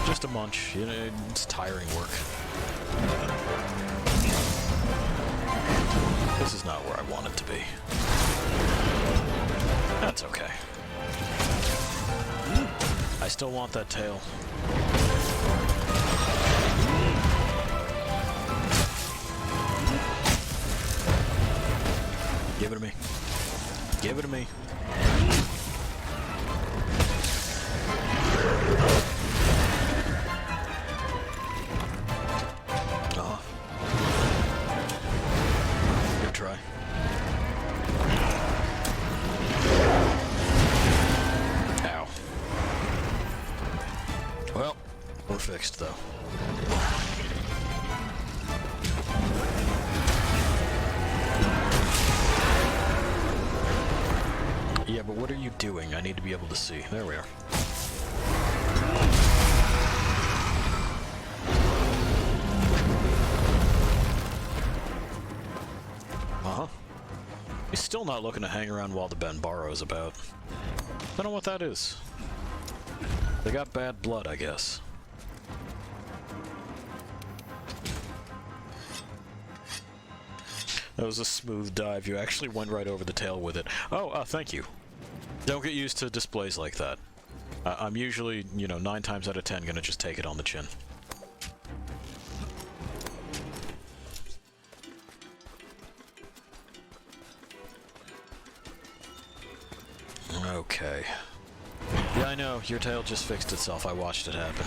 Just a munch. You know, it's tiring work. This is not where I want it to be. That's okay. I still want that tail. Give it to me. Give it to me. Good try. Ow. Well, we're fixed though. Yeah, but what are you doing? I need to be able to see. There we are. Uh-huh. He's still not looking to hang around while the Benbarro's about. Don't know what that is. They got bad blood, I guess. That was a smooth dive. You actually went right over the tail with it. Oh, thank you. Don't get used to displays like that. I'm usually, 9 times out of 10 gonna just take it on the chin. Okay. Yeah, I know. Your tail just fixed itself. I watched it happen.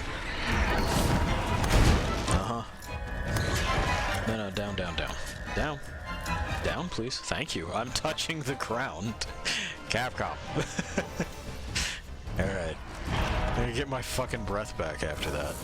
Uh-huh. No, down, down, down. Down. Down, please. Thank you. I'm touching the ground. Capcom. Alright. I'm gonna get my fucking breath back after that.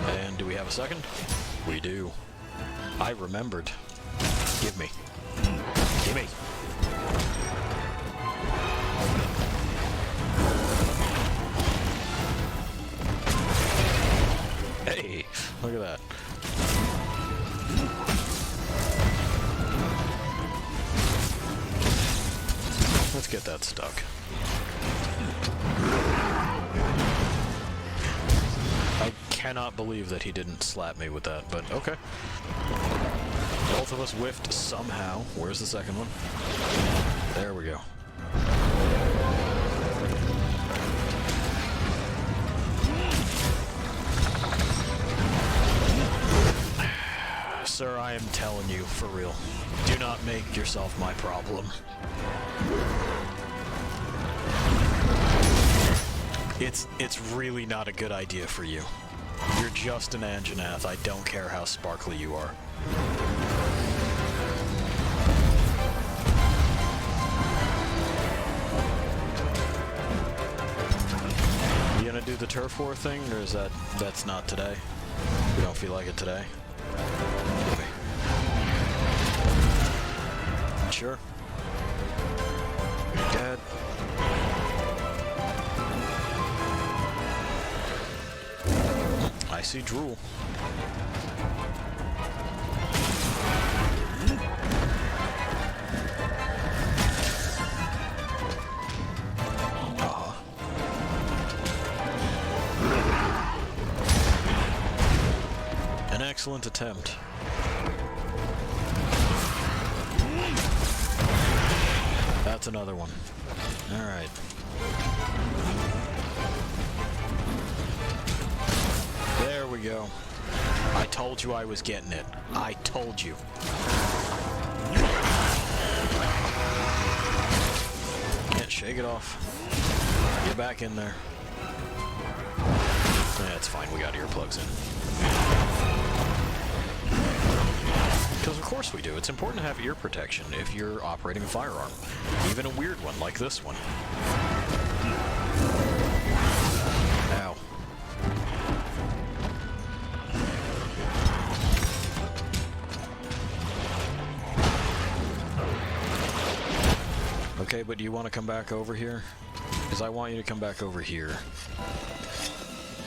And do we have a second? We do. I remembered. Give me. Give me. Hey, look at that. Let's get that stuck. I cannot believe that he didn't slap me with that, but okay. Both of us whiffed somehow. Where's the second one? There we go. Sir, I am telling you, for real. Do not make yourself my problem. It's really not a good idea for you. You're just an Anjanath. I don't care how sparkly you are. You gonna do the turf war thing, or is that's not today? You don't feel like it today? Sure. Go ahead. I see drool. An excellent attempt. That's another one. All right. There we go. I told you I was getting it. I told you. Yeah, shake it off. Get back in there. Yeah, it's fine. We got earplugs in. Because of course we do. It's important to have ear protection if you're operating a firearm. Even a weird one like this one. Ow. Okay, but do you want to come back over here? Because I want you to come back over here.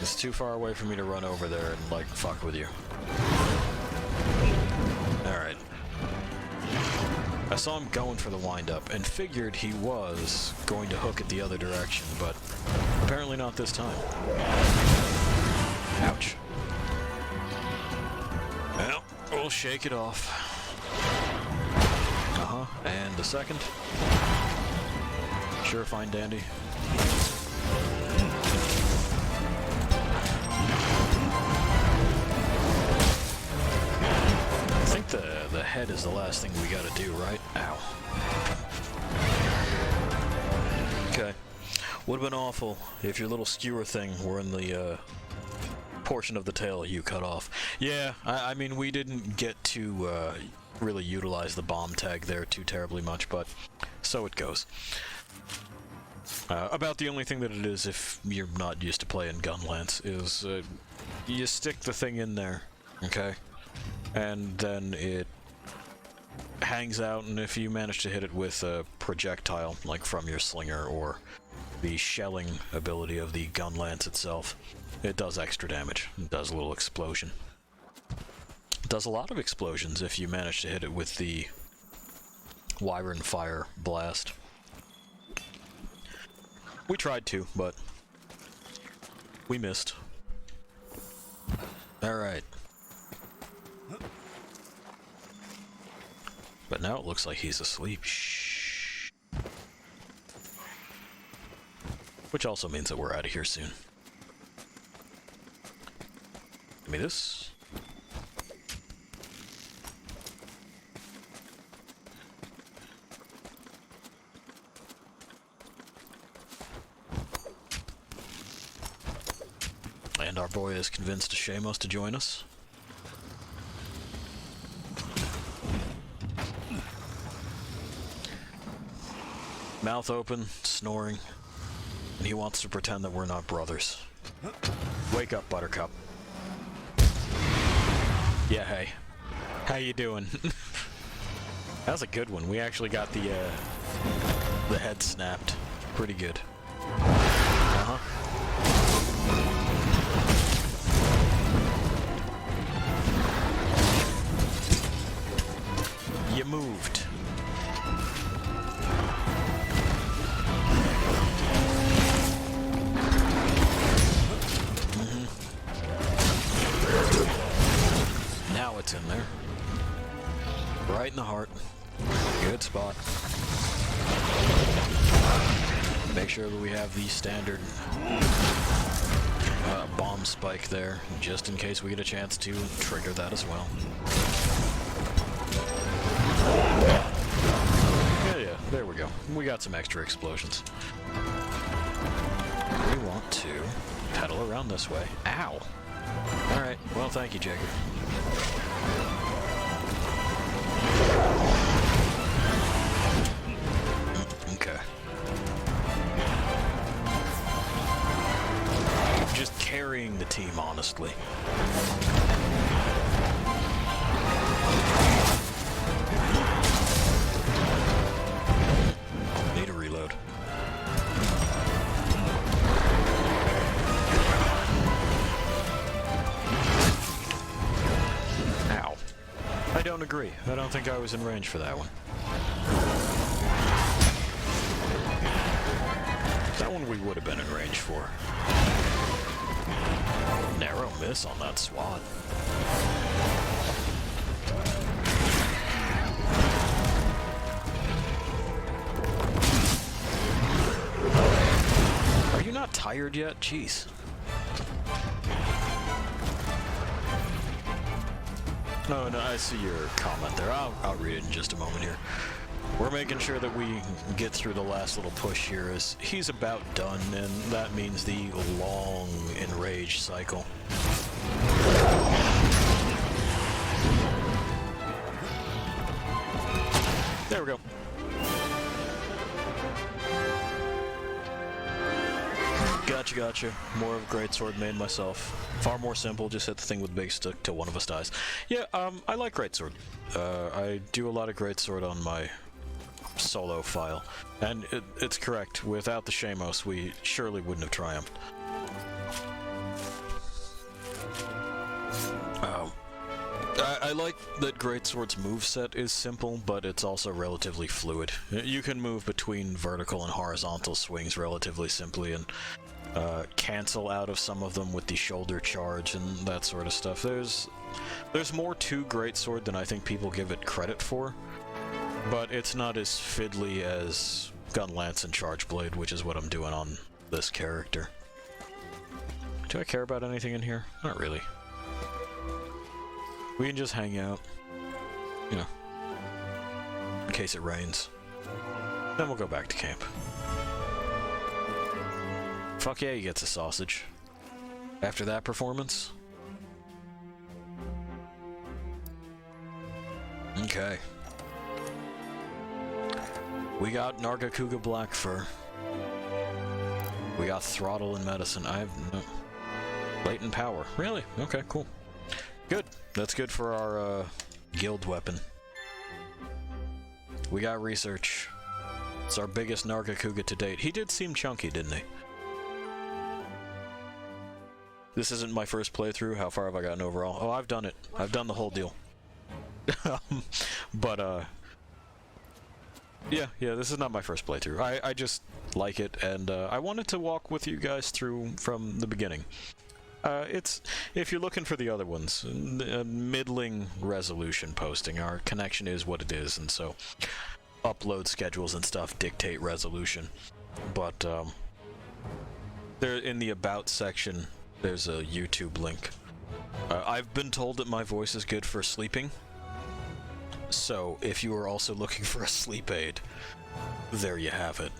It's too far away for me to run over there and, like, fuck with you. Alright. I saw him going for the wind-up and figured he was going to hook it the other direction, but apparently not this time. Ouch. Well, we'll shake it off. Uh-huh, and the second. Sure, fine, dandy. I think the head is the last thing we gotta do, right? Ow. Okay. Would have been awful if your little skewer thing were in the portion of the tail you cut off. Yeah, I mean, we didn't get to really utilize the bomb tag there too terribly much, but so it goes. About the only thing that it is, if you're not used to playing Gunlance, is you stick the thing in there, okay? And then it hangs out, and if you manage to hit it with a projectile, like from your slinger, or the shelling ability of the Gunlance itself, it does extra damage. It does a little explosion. It does a lot of explosions if you manage to hit it with the Wyvern Fire Blast. We tried to, but we missed. Alright. But now it looks like he's asleep. Shh. which also means that we're out of here soon. Give me this. And our boy is convinced Shamos to join us. Mouth open, snoring, and he wants to pretend that we're not brothers. Wake up, Buttercup. Yeah, hey. How you doing? That was a good one. We actually got the head snapped. Pretty good. Uh-huh. You moved. Now it's in there. Right in the heart. Good spot. Make sure that we have the standard bomb spike there, just in case we get a chance to trigger that as well. Yeah, there we go. We got some extra explosions. We want to pedal around this way. Ow! Alright, well thank you, Jacob. Okay. Just carrying the team, honestly. Need a reload. Ow. I don't agree. I don't think I was in range for that one. That one we would have been in range for. Narrow miss on that SWAT. Are you not tired yet? Jeez. No, I see your comment there. I'll read it in just a moment here. We're making sure that we get through the last little push here, as he's about done, and that means the long enraged cycle. There we go. Gotcha. More of a greatsword made myself. Far more simple, just hit the thing with big stick till one of us dies. Yeah, I like greatsword. I do a lot of greatsword on my solo file. And it's correct, without the Shamos, we surely wouldn't have triumphed. I like that greatsword's moveset is simple, but it's also relatively fluid. You can move between vertical and horizontal swings relatively simply, and cancel out of some of them with the shoulder charge and that sort of stuff. There's more to greatsword than I think people give it credit for, but it's not as fiddly as gun lance and charge blade, which is what I'm doing on this character. Do I care about anything in here? Not really. We can just hang out, you know, in case it rains. Then we'll go back to camp. Fuck yeah, he gets a sausage. After that performance. Okay. We got Nargacuga Black Fur. We got Throttle and Medicine. I have no... Latent Power. Really? Okay, cool. Good. That's good for our guild weapon. We got Research. It's our biggest Nargacuga to date. He did seem chunky, didn't he? This isn't my first playthrough. How far have I gotten overall? Oh, I've done it. I've done the whole deal. Yeah, this is not my first playthrough. I just like it, and I wanted to walk with you guys through from the beginning. It's, if you're looking for the other ones, middling resolution posting. Our connection is what it is, and so upload schedules and stuff dictate resolution. But There, in the About section, there's a YouTube link. I've been told that my voice is good for sleeping, so if you are also looking for a sleep aid, there you have it.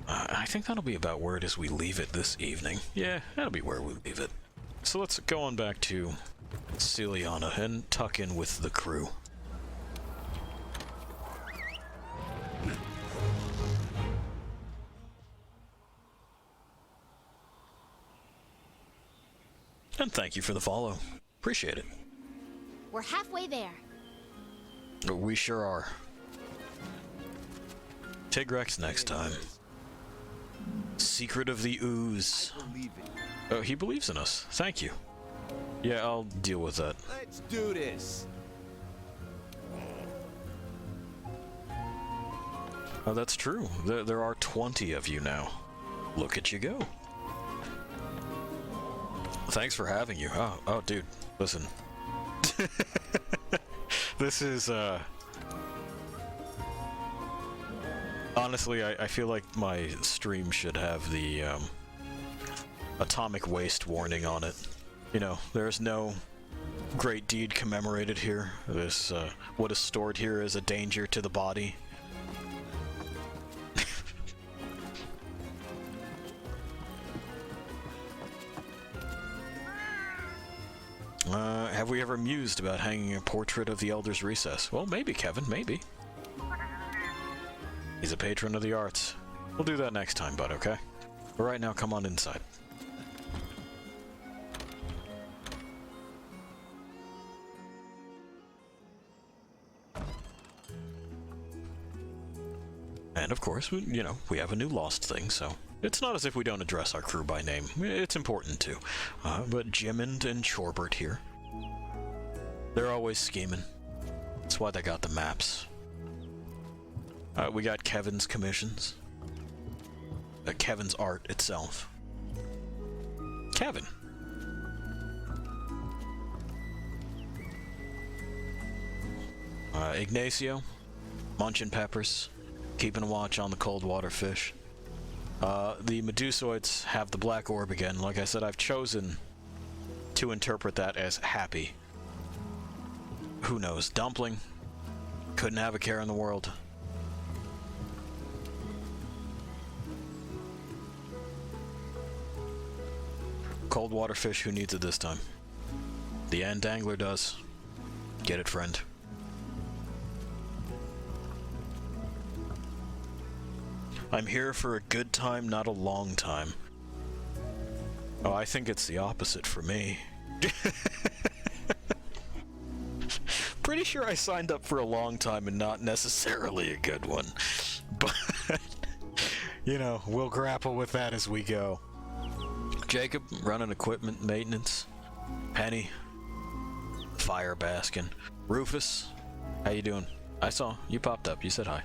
I think that'll be about where it is we leave it this evening. Yeah, that'll be where we leave it. So let's go on back to Celiana and tuck in with the crew. And thank you for the follow. Appreciate it. We're halfway there. We sure are. Tigrex next time. Secret of the Ooze. Believe it. Oh, he believes in us. Thank you. Yeah, I'll deal with that. Let's do this. Oh, that's true. There are 20 of you now. Look at you go. Thanks for having you. Oh, dude, listen. This is, honestly, I feel like my stream should have the, atomic waste warning on it. You know, there's no great deed commemorated here. This, what is stored here is a danger to the body. Have we ever mused about hanging a portrait of the Elder's Recess? Well, maybe, Kevin, maybe. He's a patron of the arts. We'll do that next time, bud, okay? But right now, come on inside. And of course, you know, we have a new Lost thing, so it's not as if we don't address our crew by name. It's important to. But Jimmond and Chorbert here. They're always scheming. That's why they got the maps. We got Kevin's commissions. Kevin's art itself. Kevin. Ignacio. Munchin' peppers. Keeping a watch on the cold water fish. The Medusoids have the black orb again. Like I said, I've chosen to interpret that as happy. Who knows? Dumpling. Couldn't have a care in the world. Cold water fish, who needs it this time? The end angler does. Get it, friend. I'm here for a good time, not a long time. Oh, I think it's the opposite for me. Pretty sure I signed up for a long time and not necessarily a good one. But, you know, we'll grapple with that as we go. Jacob, running equipment maintenance. Penny, fire basking. Rufus, how you doing? I saw you popped up. You said hi.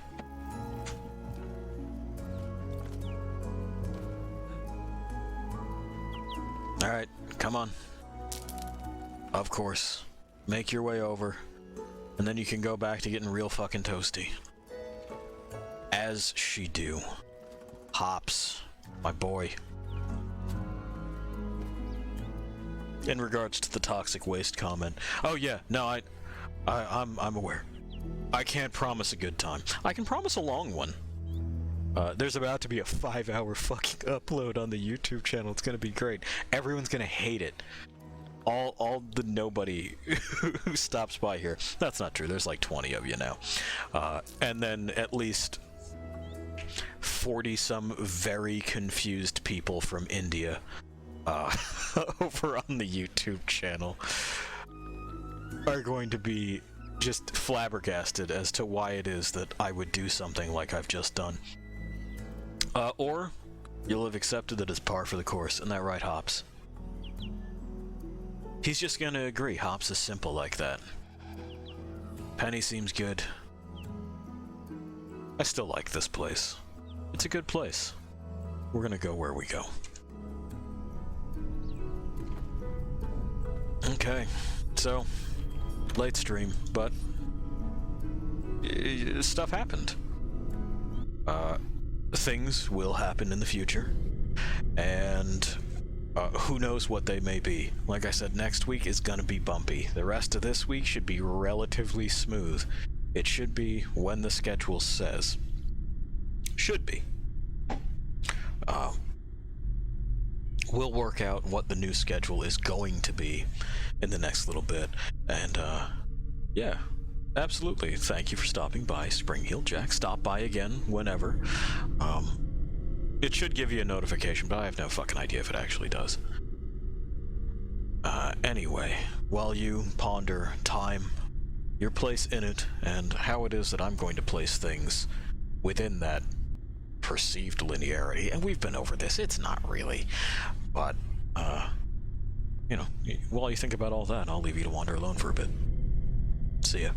Alright, come on. Of course. Make your way over. And then you can go back to getting real fucking toasty. As she do. Hops. My boy. In regards to the toxic waste comment. Oh yeah, no, I'm aware. I can't promise a good time. I can promise a long one. There's about to be a 5-hour fucking upload on the YouTube channel. It's gonna be great. Everyone's gonna hate it. All the nobody who stops by here. That's not true. There's like 20 of you now. And then at least 40 some very confused people from India over on the YouTube channel are going to be just flabbergasted as to why it is that I would do something like I've just done. Or you'll have accepted that it's par for the course. Isn't that right, Hops? He's just gonna agree. Hops is simple like that. Penny seems good. I still like this place. It's a good place. We're gonna go where we go. Okay, so late stream, but stuff happened. Things will happen in the future, and who knows what they may be. Like I said, next week is gonna be bumpy. The rest of this week should be relatively smooth. It should be when the schedule says. Should be. We'll work out what the new schedule is going to be in the next little bit. And, yeah, absolutely. Thank you for stopping by, Spring Heel Jack. Stop by again whenever. It should give you a notification, but I have no fucking idea if it actually does. Anyway, while you ponder time, your place in it, and how it is that I'm going to place things within that perceived linearity, and we've been over this, it's not really, but, you know, while you think about all that, I'll leave you to wander alone for a bit. See ya.